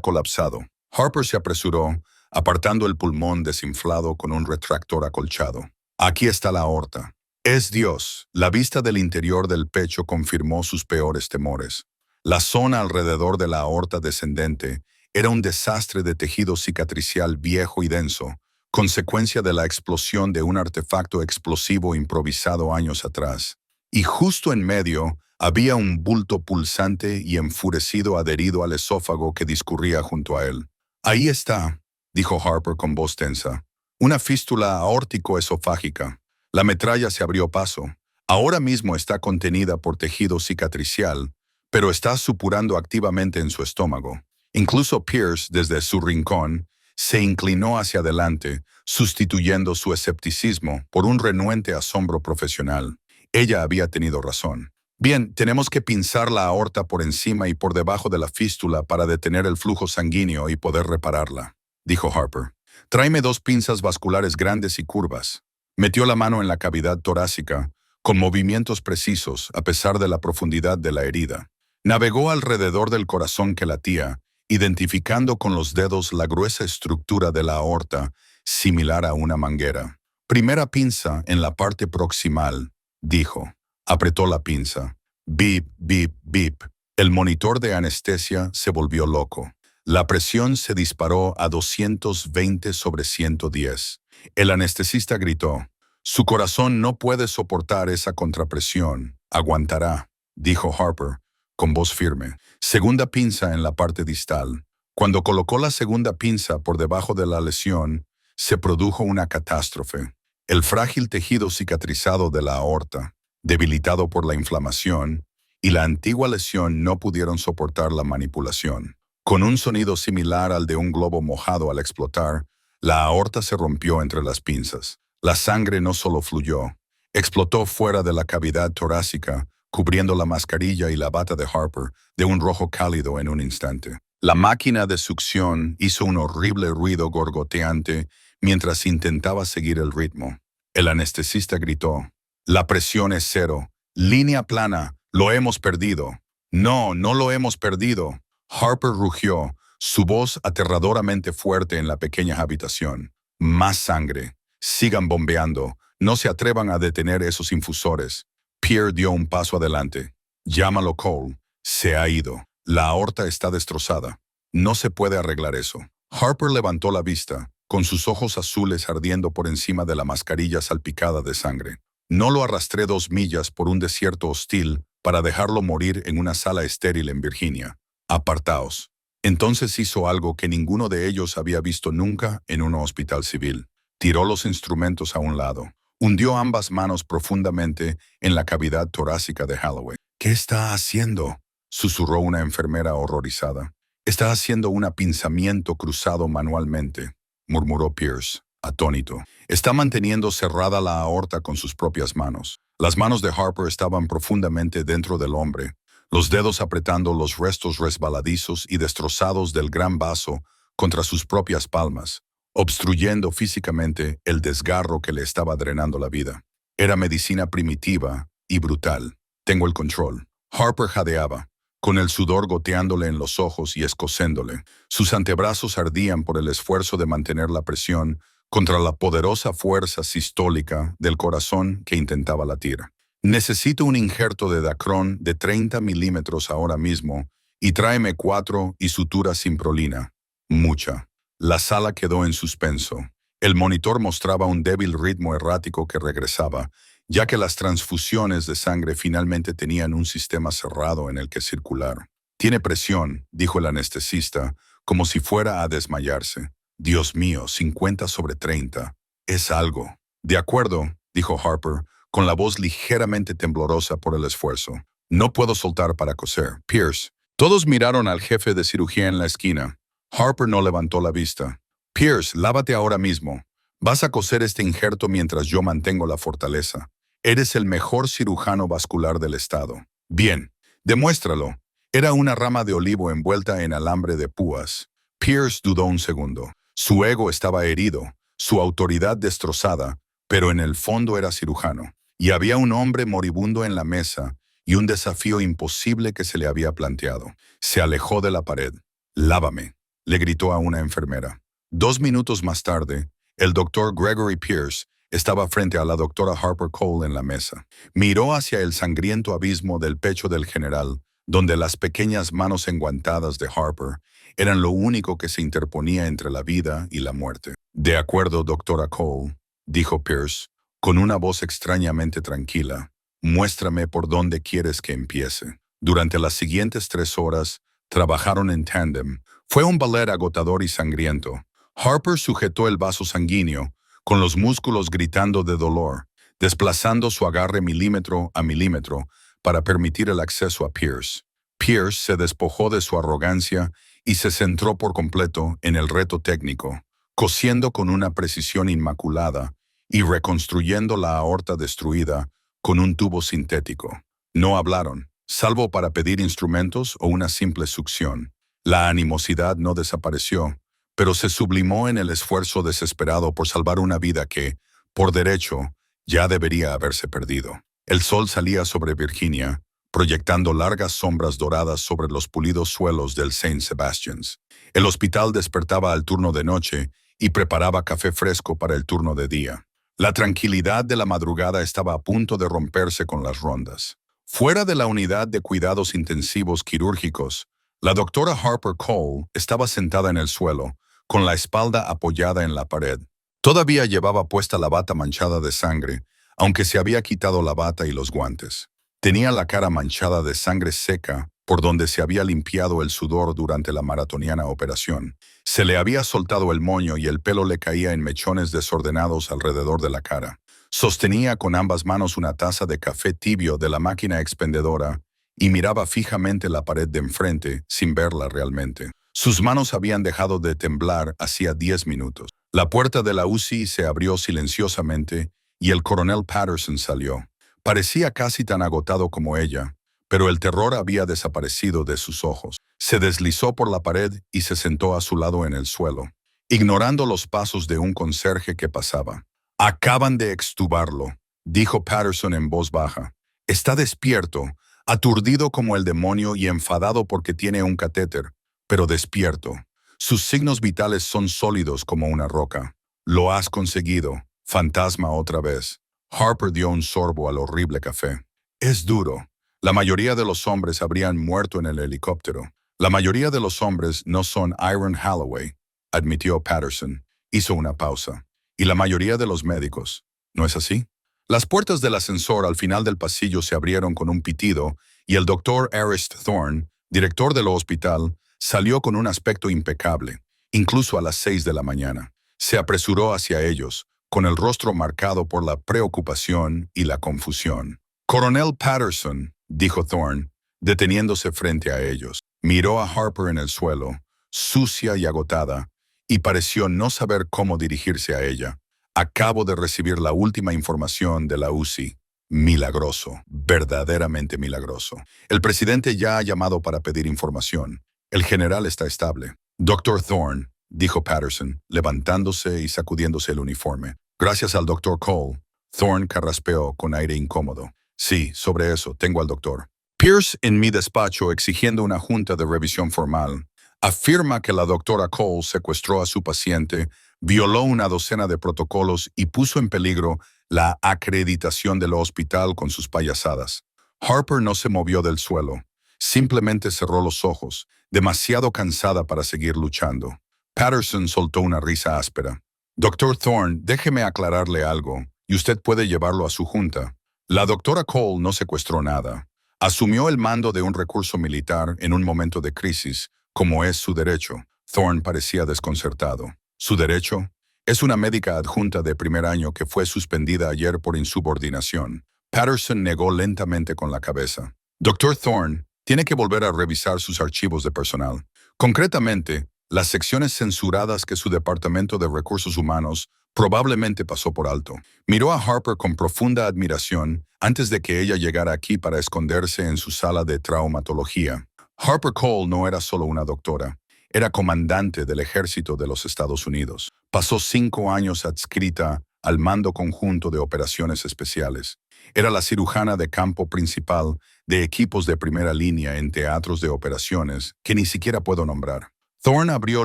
colapsado. Harper se apresuró, apartando el pulmón desinflado con un retractor acolchado. Aquí está la aorta. Es Dios. La vista del interior del pecho confirmó sus peores temores. La zona alrededor de la aorta descendente era un desastre de tejido cicatricial viejo y denso, consecuencia de la explosión de un artefacto explosivo improvisado años atrás. Y justo en medio había un bulto pulsante y enfurecido adherido al esófago que discurría junto a él. Ahí está, dijo Harper con voz tensa. Una fístula aórtico-esofágica. La metralla se abrió paso. Ahora mismo está contenida por tejido cicatricial, pero está supurando activamente en su estómago. Incluso Pierce, desde su rincón, se inclinó hacia adelante, sustituyendo su escepticismo por un renuente asombro profesional. Ella había tenido razón. Bien, tenemos que pinzar la aorta por encima y por debajo de la fístula para detener el flujo sanguíneo y poder repararla, dijo Harper. Tráeme 2 pinzas vasculares grandes y curvas. Metió la mano en la cavidad torácica, con movimientos precisos a pesar de la profundidad de la herida. Navegó alrededor del corazón que latía, identificando con los dedos la gruesa estructura de la aorta, similar a una manguera. Primera pinza en la parte proximal, dijo. Apretó la pinza. Bip, bip, bip. El monitor de anestesia se volvió loco. La presión se disparó a 220/110. El anestesista gritó. Su corazón no puede soportar esa contrapresión. Aguantará, dijo Harper, con voz firme. Segunda pinza en la parte distal. Cuando colocó la segunda pinza por debajo de la lesión, se produjo una catástrofe. El frágil tejido cicatrizado de la aorta, debilitado por la inflamación, y la antigua lesión no pudieron soportar la manipulación. Con un sonido similar al de un globo mojado al explotar, la aorta se rompió entre las pinzas. La sangre no solo fluyó, explotó fuera de la cavidad torácica, cubriendo la mascarilla y la bata de Harper de un rojo cálido en un instante. La máquina de succión hizo un horrible ruido gorgoteante mientras intentaba seguir el ritmo. El anestesista gritó. La presión es 0. Línea plana. Lo hemos perdido. No, no lo hemos perdido. Harper rugió, su voz aterradoramente fuerte en la pequeña habitación. Más sangre. Sigan bombeando. No se atrevan a detener esos infusores. Pierre dio un paso adelante. Llámalo Cole. Se ha ido. La aorta está destrozada. No se puede arreglar eso. Harper levantó la vista, con sus ojos azules ardiendo por encima de la mascarilla salpicada de sangre. No lo arrastré 2 millas por un desierto hostil para dejarlo morir en una sala estéril en Virginia. Apartaos. Entonces hizo algo que ninguno de ellos había visto nunca en un hospital civil. Tiró los instrumentos a un lado. Hundió ambas manos profundamente en la cavidad torácica de Holloway. ¿Qué está haciendo?, susurró una enfermera horrorizada. Está haciendo un apinzamiento cruzado manualmente, murmuró Pierce, atónito. Está manteniendo cerrada la aorta con sus propias manos. Las manos de Harper estaban profundamente dentro del hombre, los dedos apretando los restos resbaladizos y destrozados del gran vaso contra sus propias palmas, obstruyendo físicamente el desgarro que le estaba drenando la vida. Era medicina primitiva y brutal. Tengo el control. Harper jadeaba, con el sudor goteándole en los ojos y escocéndole. Sus antebrazos ardían por el esfuerzo de mantener la presión contra la poderosa fuerza sistólica del corazón que intentaba latir. Necesito un injerto de Dacron de 30 milímetros ahora mismo y tráeme 4 y sutura sin prolina. Mucha. La sala quedó en suspenso. El monitor mostraba un débil ritmo errático que regresaba, ya que las transfusiones de sangre finalmente tenían un sistema cerrado en el que circular. Tiene presión, dijo el anestesista, como si fuera a desmayarse. Dios mío, 50/30. Es algo. De acuerdo, dijo Harper, con la voz ligeramente temblorosa por el esfuerzo. No puedo soltar para coser. Pierce. Todos miraron al jefe de cirugía en la esquina. Harper no levantó la vista. Pierce, lávate ahora mismo. Vas a coser este injerto mientras yo mantengo la fortaleza. Eres el mejor cirujano vascular del estado. Bien, demuéstralo. Era una rama de olivo envuelta en alambre de púas. Pierce dudó un segundo. Su ego estaba herido, su autoridad destrozada, pero en el fondo era cirujano. Y había un hombre moribundo en la mesa y un desafío imposible que se le había planteado. Se alejó de la pared. «Lávame», le gritó a una enfermera. 2 minutos más tarde, el doctor Gregory Pierce estaba frente a la doctora Harper Cole en la mesa. Miró hacia el sangriento abismo del pecho del general, donde las pequeñas manos enguantadas de Harper eran lo único que se interponía entre la vida y la muerte. «De acuerdo, doctora Cole», dijo Pierce, con una voz extrañamente tranquila. «Muéstrame por dónde quieres que empiece». Durante las siguientes 3 horas, trabajaron en tándem. Fue un ballet agotador y sangriento. Harper sujetó el vaso sanguíneo, con los músculos gritando de dolor, desplazando su agarre milímetro a milímetro para permitir el acceso a Pierce. Pierce se despojó de su arrogancia y se centró por completo en el reto técnico, cosiendo con una precisión inmaculada y reconstruyendo la aorta destruida con un tubo sintético. No hablaron, salvo para pedir instrumentos o una simple succión. La animosidad no desapareció, pero se sublimó en el esfuerzo desesperado por salvar una vida que, por derecho, ya debería haberse perdido. El sol salía sobre Virginia, proyectando largas sombras doradas sobre los pulidos suelos del St. Sebastian's. El hospital despertaba al turno de noche y preparaba café fresco para el turno de día. La tranquilidad de la madrugada estaba a punto de romperse con las rondas. Fuera de la unidad de cuidados intensivos quirúrgicos, la doctora Harper Cole estaba sentada en el suelo, con la espalda apoyada en la pared. Todavía llevaba puesta la bata manchada de sangre, aunque se había quitado la bata y los guantes. Tenía la cara manchada de sangre seca por donde se había limpiado el sudor durante la maratoniana operación. Se le había soltado el moño y el pelo le caía en mechones desordenados alrededor de la cara. Sostenía con ambas manos una taza de café tibio de la máquina expendedora y miraba fijamente la pared de enfrente sin verla realmente. Sus manos habían dejado de temblar hacía 10 minutos. La puerta de la UCI se abrió silenciosamente y el coronel Patterson salió. Parecía casi tan agotado como ella, pero el terror había desaparecido de sus ojos. Se deslizó por la pared y se sentó a su lado en el suelo, ignorando los pasos de un conserje que pasaba. «Acaban de extubarlo», dijo Patterson en voz baja. «Está despierto, aturdido como el demonio y enfadado porque tiene un catéter, pero despierto. Sus signos vitales son sólidos como una roca. Lo has conseguido, fantasma otra vez». Harper dio un sorbo al horrible café. «Es duro. La mayoría de los hombres habrían muerto en el helicóptero. La mayoría de los hombres no son Iron Holloway», admitió Patterson. Hizo una pausa. «Y la mayoría de los médicos. ¿No es así?» Las puertas del ascensor al final del pasillo se abrieron con un pitido y el doctor Arist Thorne, director del hospital, salió con un aspecto impecable, incluso a las 6 de la mañana. Se apresuró hacia ellos, con el rostro marcado por la preocupación y la confusión. «Coronel Patterson», dijo Thorne, deteniéndose frente a ellos. Miró a Harper en el suelo, sucia y agotada, y pareció no saber cómo dirigirse a ella. «Acabo de recibir la última información de la UCI. Milagroso, verdaderamente milagroso. El presidente ya ha llamado para pedir información. El general está estable». «Doctor Thorne», dijo Patterson, levantándose y sacudiéndose el uniforme. «Gracias al doctor Cole». Thorne carraspeó con aire incómodo. «Sí, sobre eso, tengo al doctor. Pierce en mi despacho exigiendo una junta de revisión formal. Afirma que la doctora Cole secuestró a su paciente, violó una docena de protocolos y puso en peligro la acreditación del hospital con sus payasadas». Harper no se movió del suelo. Simplemente cerró los ojos, demasiado cansada para seguir luchando. Patterson soltó una risa áspera. «Doctor Thorne, déjeme aclararle algo, y usted puede llevarlo a su junta. La doctora Cole no secuestró nada. Asumió el mando de un recurso militar en un momento de crisis, como es su derecho». Thorne parecía desconcertado. «¿Su derecho?» «Es una médica adjunta de primer año que fue suspendida ayer por insubordinación». Patterson negó lentamente con la cabeza. «Doctor Thorne, tiene que volver a revisar sus archivos de personal. Concretamente, las secciones censuradas que su Departamento de Recursos Humanos probablemente pasó por alto». Miró a Harper con profunda admiración antes de que ella llegara aquí para esconderse en su sala de traumatología. Harper Cole no era solo una doctora, era comandante del ejército de los Estados Unidos. Pasó 5 años adscrita al mando conjunto de operaciones especiales. Era la cirujana de campo principal de equipos de primera línea en teatros de operaciones que ni siquiera puedo nombrar. Thorne abrió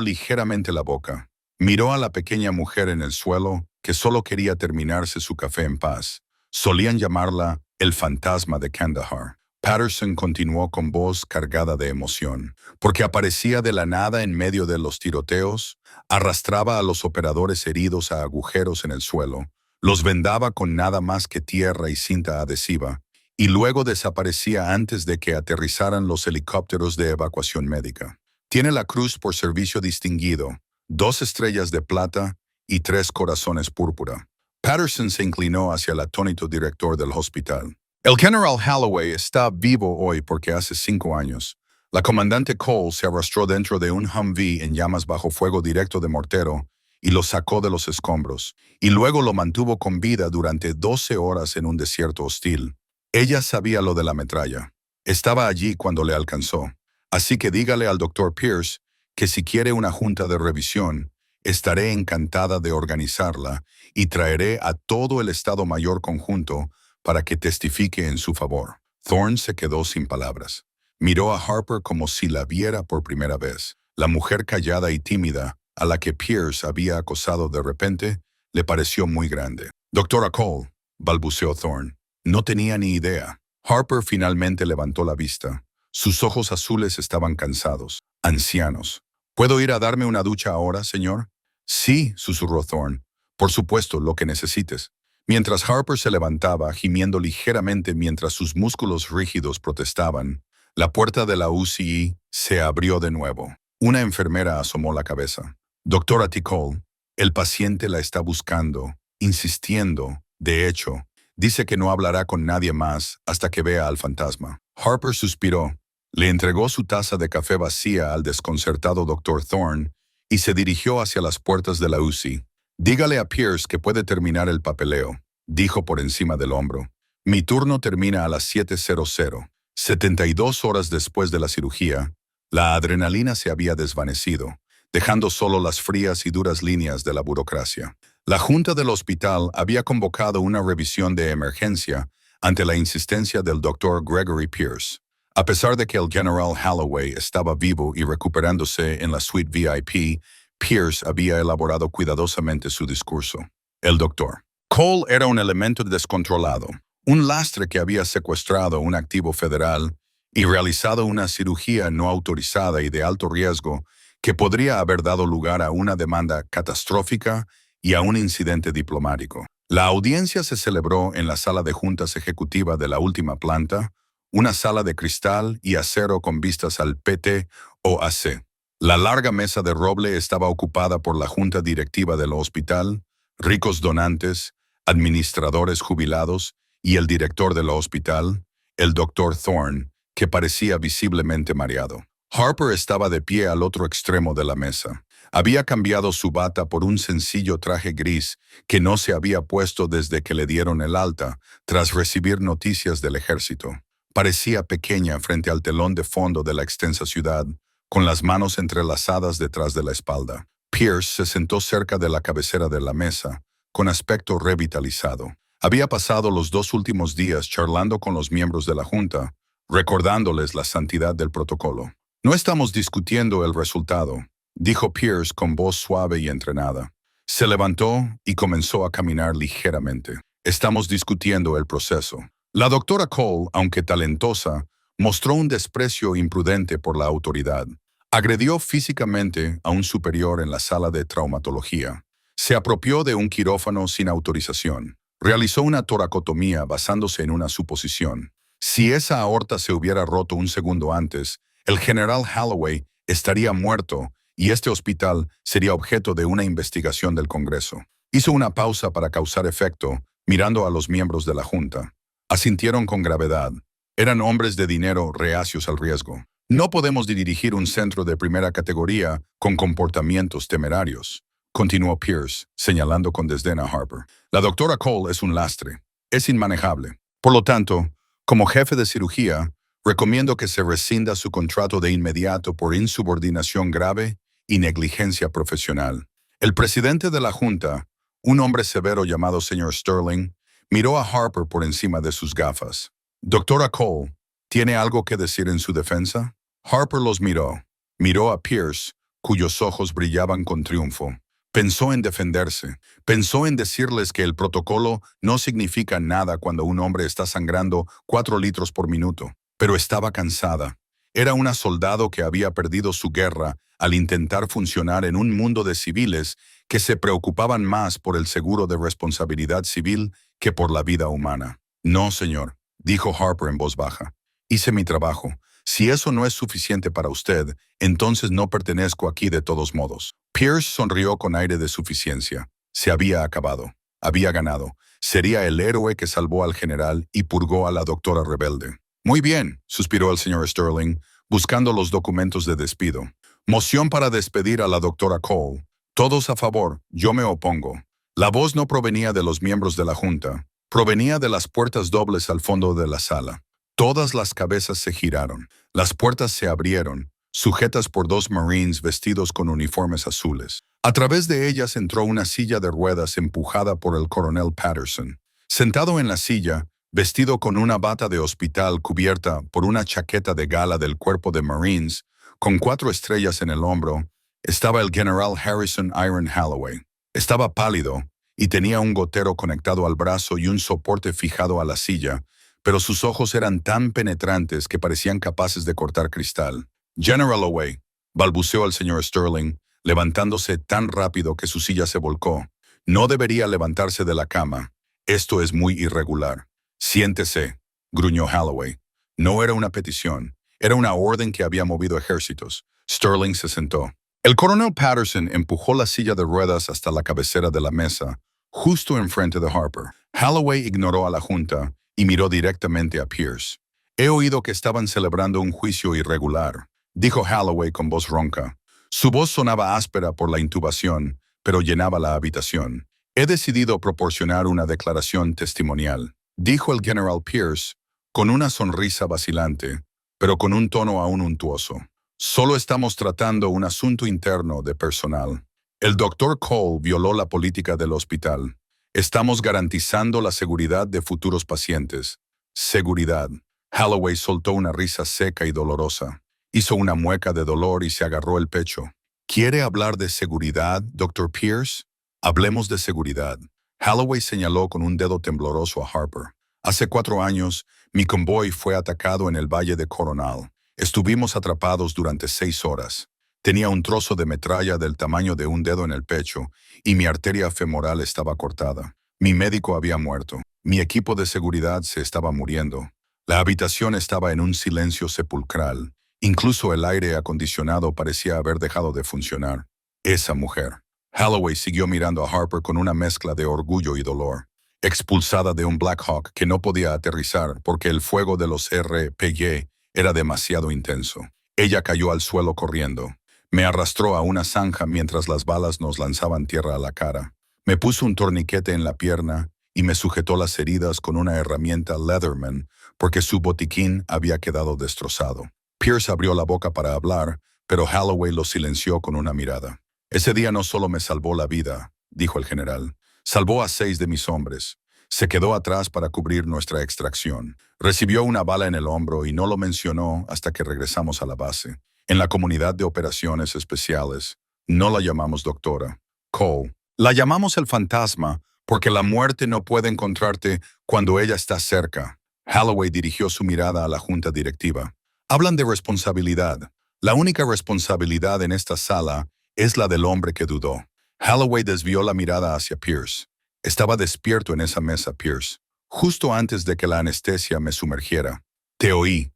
ligeramente la boca. Miró a la pequeña mujer en el suelo que solo quería terminarse su café en paz. Solían llamarla el fantasma de Kandahar. Patterson continuó con voz cargada de emoción, porque aparecía de la nada en medio de los tiroteos, arrastraba a los operadores heridos a agujeros en el suelo, los vendaba con nada más que tierra y cinta adhesiva, y luego desaparecía antes de que aterrizaran los helicópteros de evacuación médica. Tiene la cruz por servicio distinguido, 2 estrellas de plata y 3 corazones púrpura. Patterson se inclinó hacia el atónito director del hospital. El general Holloway está vivo hoy porque hace 5 años. La comandante Cole se arrastró dentro de un Humvee en llamas bajo fuego directo de mortero y lo sacó de los escombros, y luego lo mantuvo con vida durante 12 horas en un desierto hostil. Ella sabía lo de la metralla. Estaba allí cuando le alcanzó. Así que dígale al Dr. Pierce que si quiere una junta de revisión, estaré encantada de organizarla y traeré a todo el Estado Mayor conjunto para que testifique en su favor. Thorne se quedó sin palabras. Miró a Harper como si la viera por primera vez. La mujer callada y tímida, a la que Pierce había acosado de repente, le pareció muy grande. «Doctora Cole», balbuceó Thorne. No tenía ni idea. Harper finalmente levantó la vista. Sus ojos azules estaban cansados, ancianos. «¿Puedo ir a darme una ducha ahora, señor?» «Sí», susurró Thorne. «Por supuesto, lo que necesites». Mientras Harper se levantaba, gimiendo ligeramente mientras sus músculos rígidos protestaban, la puerta de la UCI se abrió de nuevo. Una enfermera asomó la cabeza. «Doctora T. Cole, el paciente la está buscando, insistiendo. De hecho, dice que no hablará con nadie más hasta que vea al fantasma». Harper suspiró. Le entregó su taza de café vacía al desconcertado Dr. Thorne y se dirigió hacia las puertas de la UCI. «Dígale a Pierce que puede terminar el papeleo», dijo por encima del hombro. «Mi turno termina a las 7:00. 72 horas después de la cirugía, la adrenalina se había desvanecido, dejando solo las frías y duras líneas de la burocracia. La junta del hospital había convocado una revisión de emergencia ante la insistencia del Dr. Gregory Pierce. A pesar de que el general Holloway estaba vivo y recuperándose en la suite VIP, Pierce había elaborado cuidadosamente su discurso. El doctor Cole era un elemento descontrolado, un lastre que había secuestrado un activo federal y realizado una cirugía no autorizada y de alto riesgo que podría haber dado lugar a una demanda catastrófica y a un incidente diplomático. La audiencia se celebró en la sala de juntas ejecutiva de la última planta, una sala de cristal y acero con vistas al PTOAC. La larga mesa de roble estaba ocupada por la junta directiva del hospital, ricos donantes, administradores jubilados y el director del hospital, el Dr. Thorne, que parecía visiblemente mareado. Harper estaba de pie al otro extremo de la mesa. Había cambiado su bata por un sencillo traje gris que no se había puesto desde que le dieron el alta tras recibir noticias del ejército. Parecía pequeña frente al telón de fondo de la extensa ciudad, con las manos entrelazadas detrás de la espalda. Pierce se sentó cerca de la cabecera de la mesa, con aspecto revitalizado. Había pasado los 2 últimos días charlando con los miembros de la Junta, recordándoles la santidad del protocolo. «No estamos discutiendo el resultado», dijo Pierce con voz suave y entrenada. Se levantó y comenzó a caminar ligeramente. «Estamos discutiendo el proceso». La doctora Cole, aunque talentosa, mostró un desprecio imprudente por la autoridad. Agredió físicamente a un superior en la sala de traumatología. Se apropió de un quirófano sin autorización. Realizó una toracotomía basándose en una suposición. Si esa aorta se hubiera roto un segundo antes, el general Holloway estaría muerto y este hospital sería objeto de una investigación del Congreso. Hizo una pausa para causar efecto, mirando a los miembros de la Junta. Asintieron con gravedad. Eran hombres de dinero reacios al riesgo. «No podemos dirigir un centro de primera categoría con comportamientos temerarios», continuó Pierce, señalando con desdén a Harper. «La doctora Cole es un lastre. Es inmanejable. Por lo tanto, como jefe de cirugía, recomiendo que se rescinda su contrato de inmediato por insubordinación grave y negligencia profesional». El presidente de la Junta, Un hombre severo llamado señor Sterling miró a Harper por encima de sus gafas. Doctora Cole, ¿tiene algo que decir en su defensa? Harper los miró. Miró a Pierce, cuyos ojos brillaban con triunfo. Pensó en defenderse. Pensó en decirles que el protocolo no significa nada cuando un hombre está sangrando 4 litros por minuto. Pero estaba cansada. Era una soldado que había perdido su guerra al intentar funcionar en un mundo de civiles que se preocupaban más por el seguro de responsabilidad civil que por la vida humana. No, señor, dijo Harper en voz baja. Hice mi trabajo. Si eso no es suficiente para usted, entonces no pertenezco aquí de todos modos. Pierce sonrió con aire de suficiencia. Se había acabado. Había ganado. Sería el héroe que salvó al general y purgó a la doctora rebelde. Muy bien, suspiró el señor Sterling, buscando los documentos de despido. Moción para despedir a la doctora Cole. Todos a favor, yo me opongo. La voz no provenía de los miembros de la Junta, provenía de las puertas dobles al fondo de la sala. Todas las cabezas se giraron. Las puertas se abrieron, sujetas por 2 Marines vestidos con uniformes azules. A través de ellas entró una silla de ruedas empujada por el coronel Patterson. Sentado en la silla, vestido con una bata de hospital cubierta por una chaqueta de gala del cuerpo de Marines, con 4 estrellas en el hombro, estaba el general Harrison Iron Holloway. Estaba pálido y tenía un gotero conectado al brazo y un soporte fijado a la silla, pero sus ojos eran tan penetrantes que parecían capaces de cortar cristal. General Holloway, balbuceó el señor Sterling, levantándose tan rápido que su silla se volcó. No debería levantarse de la cama. Esto es muy irregular. Siéntese, gruñó Holloway. No era una petición. Era una orden que había movido ejércitos. Sterling se sentó. El coronel Patterson empujó la silla de ruedas hasta la cabecera de la mesa, justo enfrente de Harper. Holloway ignoró a la junta y miró directamente a Pierce. He oído que estaban celebrando un juicio irregular, dijo Holloway con voz ronca. Su voz sonaba áspera por la intubación, pero llenaba la habitación. He decidido proporcionar una declaración testimonial, dijo el general Pierce, con una sonrisa vacilante, pero con un tono aún untuoso. Solo estamos tratando un asunto interno de personal. El doctor Cole violó la política del hospital. Estamos garantizando la seguridad de futuros pacientes. Seguridad. Holloway soltó una risa seca y dolorosa. Hizo una mueca de dolor y se agarró el pecho. ¿Quiere hablar de seguridad, Dr. Pierce? Hablemos de seguridad. Holloway señaló con un dedo tembloroso a Harper. Hace 4 años, mi convoy fue atacado en el Valle de Coronal. Estuvimos atrapados durante 6 horas. Tenía un trozo de metralla del tamaño de un dedo en el pecho y mi arteria femoral estaba cortada. Mi médico había muerto. Mi equipo de seguridad se estaba muriendo. La habitación estaba en un silencio sepulcral. Incluso el aire acondicionado parecía haber dejado de funcionar. Esa mujer. Holloway siguió mirando a Harper con una mezcla de orgullo y dolor. Expulsada de un Black Hawk que no podía aterrizar porque el fuego de los RPG era demasiado intenso. Ella cayó al suelo corriendo. Me arrastró a una zanja mientras las balas nos lanzaban tierra a la cara. Me puso un torniquete en la pierna y me sujetó las heridas con una herramienta Leatherman porque su botiquín había quedado destrozado. Pierce abrió la boca para hablar, pero Holloway lo silenció con una mirada. Ese día no solo me salvó la vida, dijo el general. Salvó a 6 de mis hombres. Se quedó atrás para cubrir nuestra extracción. Recibió una bala en el hombro y no lo mencionó hasta que regresamos a la base. En la comunidad de operaciones especiales, no la llamamos doctora Cole. La llamamos el fantasma porque la muerte no puede encontrarte cuando ella está cerca. Holloway dirigió su mirada a la junta directiva. Hablan de responsabilidad. La única responsabilidad en esta sala es la del hombre que dudó. Holloway desvió la mirada hacia Pierce. Estaba despierto en esa mesa, Pierce, justo antes de que la anestesia me sumergiera. Te oí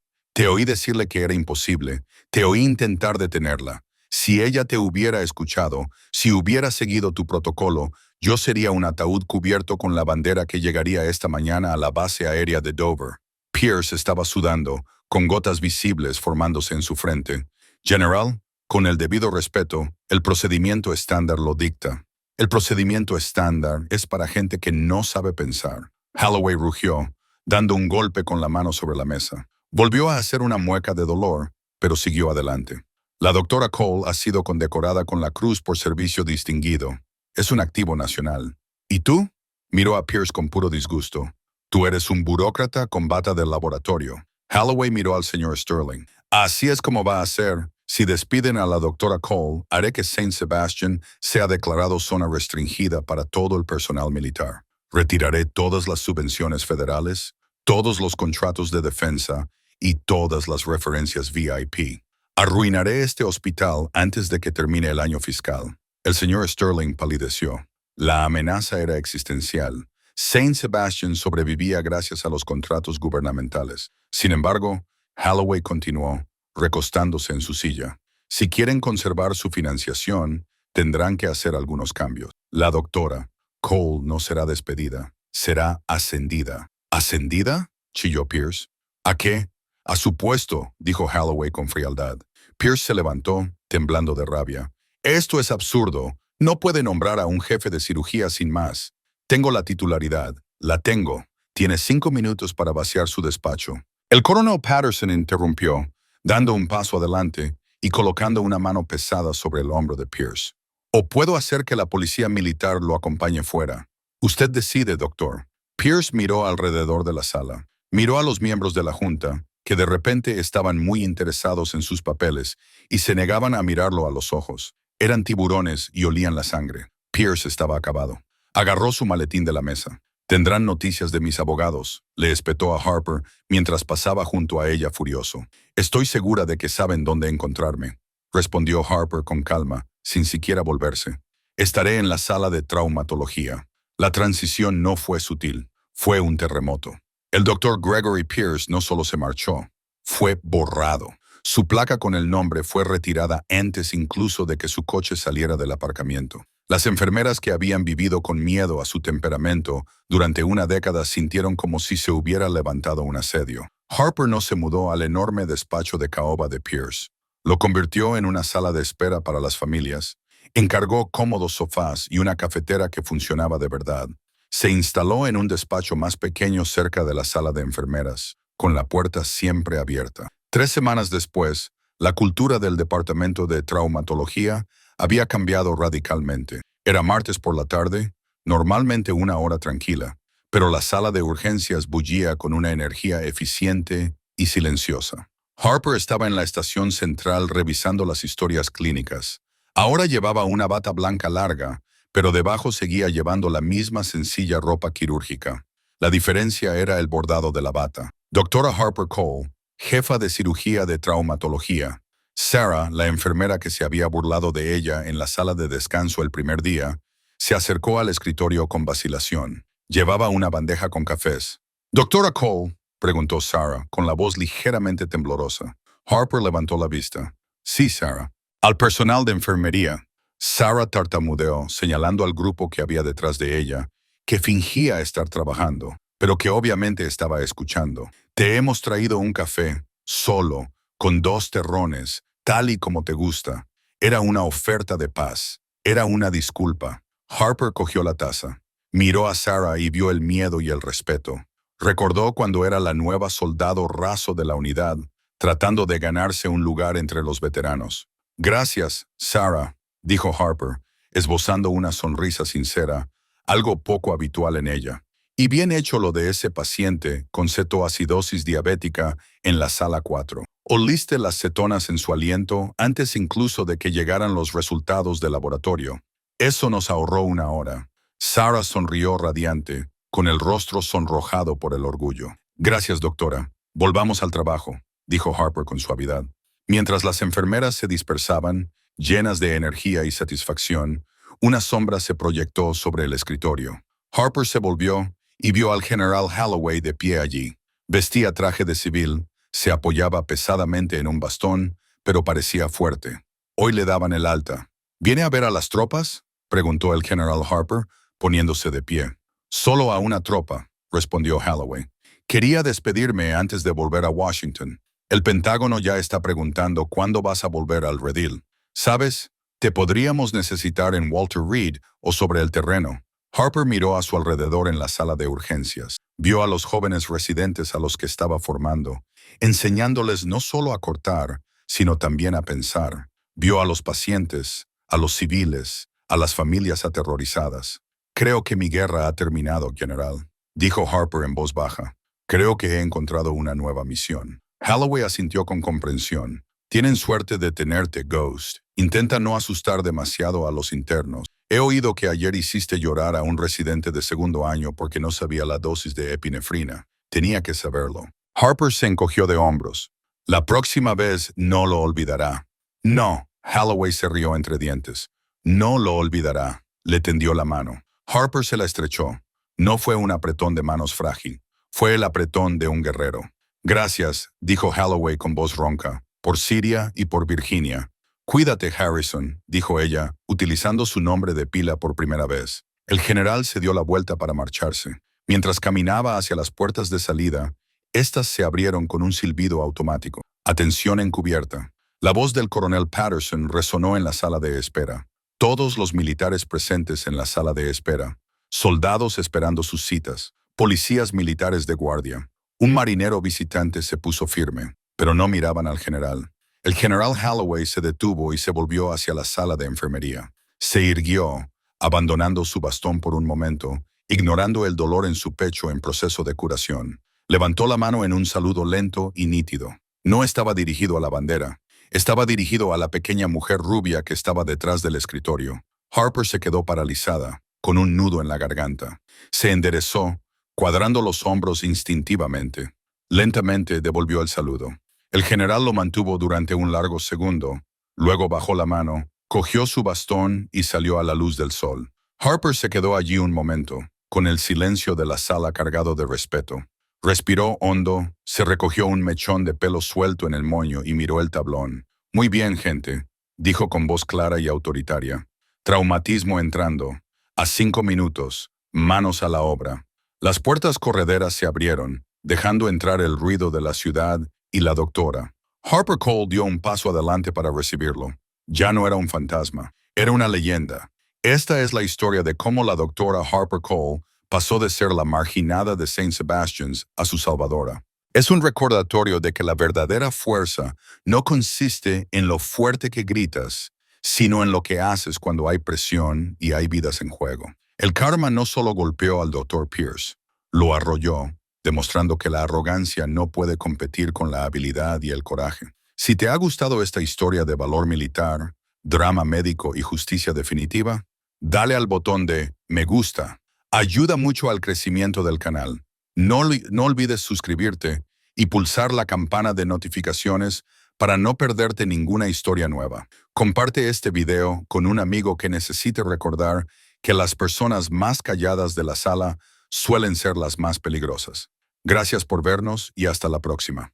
decirle que era imposible, te oí intentar detenerla. Si ella te hubiera escuchado, si hubiera seguido tu protocolo, yo sería un ataúd cubierto con la bandera que llegaría esta mañana a la base aérea de Dover. Pierce estaba sudando, con gotas visibles formándose en su frente. General, con el debido respeto, el procedimiento estándar lo dicta. El procedimiento estándar es para gente que no sabe pensar. Holloway rugió, dando un golpe con la mano sobre la mesa. Volvió a hacer una mueca de dolor, pero siguió adelante. La doctora Cole ha sido condecorada con la Cruz por Servicio Distinguido. Es un activo nacional. ¿Y tú? Miró a Pierce con puro disgusto. Tú eres un burócrata con bata del laboratorio. Holloway miró al señor Sterling. Así es como va a ser. Si despiden a la doctora Cole, haré que Saint Sebastian sea declarado zona restringida para todo el personal militar. Retiraré todas las subvenciones federales, todos los contratos de defensa y todas las referencias VIP. Arruinaré este hospital antes de que termine el año fiscal. El señor Sterling palideció. La amenaza era existencial. Saint Sebastian sobrevivía gracias a los contratos gubernamentales. Sin embargo, Holloway continuó, recostándose en su silla. Si quieren conservar su financiación, tendrán que hacer algunos cambios. La doctora Cole no será despedida, será ascendida. ¿Ascendida?, chilló Pierce. ¿A qué? A su puesto, dijo Holloway con frialdad. Pierce se levantó, temblando de rabia. Esto es absurdo. No puede nombrar a un jefe de cirugía sin más. Tengo la titularidad. La tengo. Tiene 5 minutos para vaciar su despacho. El coronel Patterson interrumpió, dando un paso adelante y colocando una mano pesada sobre el hombro de Pierce. O puedo hacer que la policía militar lo acompañe fuera. Usted decide, doctor. Pierce miró alrededor de la sala. Miró a los miembros de la junta, que de repente estaban muy interesados en sus papeles y se negaban a mirarlo a los ojos. Eran tiburones y olían la sangre. Pierce estaba acabado. Agarró su maletín de la mesa. Tendrán noticias de mis abogados, le espetó a Harper mientras pasaba junto a ella furioso. Estoy segura de que saben dónde encontrarme, respondió Harper con calma, sin siquiera volverse. Estaré en la sala de traumatología. La transición no fue sutil, fue un terremoto. El doctor Gregory Pierce no solo se marchó, fue borrado. Su placa con el nombre fue retirada antes incluso de que su coche saliera del aparcamiento. Las enfermeras que habían vivido con miedo a su temperamento durante una década sintieron como si se hubiera levantado un asedio. Harper no se mudó al enorme despacho de caoba de Pierce. Lo convirtió en una sala de espera para las familias. Encargó cómodos sofás y una cafetera que funcionaba de verdad. Se instaló en un despacho más pequeño cerca de la sala de enfermeras, con la puerta siempre abierta. 3 semanas después, la cultura del departamento de traumatología había cambiado radicalmente. Era martes por la tarde, normalmente una hora tranquila, pero la sala de urgencias bullía con una energía eficiente y silenciosa. Harper estaba en la estación central revisando las historias clínicas. Ahora llevaba una bata blanca larga, pero debajo seguía llevando la misma sencilla ropa quirúrgica. La diferencia era el bordado de la bata. Doctora Harper Cole, jefa de cirugía de traumatología. Sarah, la enfermera que se había burlado de ella en la sala de descanso el primer día, se acercó al escritorio con vacilación. Llevaba una bandeja con cafés. «Doctora Cole», preguntó Sarah, con la voz ligeramente temblorosa. Harper levantó la vista. «Sí, Sarah». «Al personal de enfermería». Sarah tartamudeó, señalando al grupo que había detrás de ella, que fingía estar trabajando, pero que obviamente estaba escuchando. «Te hemos traído un café, solo, con 2 terrones, tal y como te gusta. Era una oferta de paz. Era una disculpa». Harper cogió la taza. Miró a Sarah y vio el miedo y el respeto. Recordó cuando era la nueva soldado raso de la unidad, tratando de ganarse un lugar entre los veteranos. «Gracias, Sarah», dijo Harper, esbozando una sonrisa sincera, algo poco habitual en ella. «Y bien hecho lo de ese paciente con cetoacidosis diabética en la sala 4. Oliste las cetonas en su aliento antes incluso de que llegaran los resultados del laboratorio. Eso nos ahorró una hora». Sarah sonrió radiante, con el rostro sonrojado por el orgullo. «Gracias, doctora. Volvamos al trabajo», dijo Harper con suavidad. Mientras las enfermeras se dispersaban, llenas de energía y satisfacción, una sombra se proyectó sobre el escritorio. Harper se volvió y vio al general Holloway de pie allí. Vestía traje de civil, se apoyaba pesadamente en un bastón, pero parecía fuerte. Hoy le daban el alta. «¿Viene a ver a las tropas?», preguntó el general Harper, poniéndose de pie. «Solo a una tropa», respondió Holloway. «Quería despedirme antes de volver a Washington. El Pentágono ya está preguntando cuándo vas a volver al redil. ¿Sabes? Te podríamos necesitar en Walter Reed o sobre el terreno». Harper miró a su alrededor en la sala de urgencias. Vio a los jóvenes residentes a los que estaba formando, enseñándoles no solo a cortar, sino también a pensar. Vio a los pacientes, a los civiles, a las familias aterrorizadas. Creo que mi guerra ha terminado, general, dijo Harper en voz baja. Creo que he encontrado una nueva misión. Holloway asintió con comprensión. Tienen suerte de tenerte, Ghost. Intenta no asustar demasiado a los internos. He oído que ayer hiciste llorar a un residente de segundo año porque no sabía la dosis de epinefrina. Tenía que saberlo. Harper se encogió de hombros. La próxima vez no lo olvidará. No, Holloway se rió entre dientes. No lo olvidará. Le tendió la mano. Harper se la estrechó. No fue un apretón de manos frágil. Fue el apretón de un guerrero. Gracias, dijo Holloway con voz ronca, por Siria y por Virginia. Cuídate, Harrison, dijo ella, utilizando su nombre de pila por primera vez. El general se dio la vuelta para marcharse. Mientras caminaba hacia las puertas de salida, éstas se abrieron con un silbido automático. Atención encubierta. La voz del coronel Patterson resonó en la sala de espera. Todos los militares presentes en la sala de espera, soldados esperando sus citas, policías militares de guardia. Un marinero visitante se puso firme, pero no miraban al general. El general Holloway se detuvo y se volvió hacia la sala de enfermería. Se irguió, abandonando su bastón por un momento, ignorando el dolor en su pecho en proceso de curación. Levantó la mano en un saludo lento y nítido. No estaba dirigido a la bandera. Estaba dirigido a la pequeña mujer rubia que estaba detrás del escritorio. Harper se quedó paralizada, con un nudo en la garganta. Se enderezó, cuadrando los hombros instintivamente. Lentamente devolvió el saludo. El general lo mantuvo durante un largo segundo. Luego bajó la mano, cogió su bastón y salió a la luz del sol. Harper se quedó allí un momento, con el silencio de la sala cargado de respeto. Respiró hondo, se recogió un mechón de pelo suelto en el moño y miró el tablón. Muy bien, gente, dijo con voz clara y autoritaria. Traumatismo entrando. A 5 minutos. Manos a la obra. Las puertas correderas se abrieron, dejando entrar el ruido de la ciudad y la doctora. Harper Cole dio un paso adelante para recibirlo. Ya no era un fantasma, era una leyenda. Esta es la historia de cómo la doctora Harper Cole pasó de ser la marginada de St. Sebastian's a su salvadora. Es un recordatorio de que la verdadera fuerza no consiste en lo fuerte que gritas, sino en lo que haces cuando hay presión y hay vidas en juego. El karma no solo golpeó al Dr. Pierce, lo arrolló, demostrando que la arrogancia no puede competir con la habilidad y el coraje. Si te ha gustado esta historia de valor militar, drama médico y justicia definitiva, dale al botón de me gusta. Ayuda mucho al crecimiento del canal. No olvides suscribirte y pulsar la campana de notificaciones para no perderte ninguna historia nueva. Comparte este video con un amigo que necesite recordar que las personas más calladas de la sala suelen ser las más peligrosas. Gracias por vernos y hasta la próxima.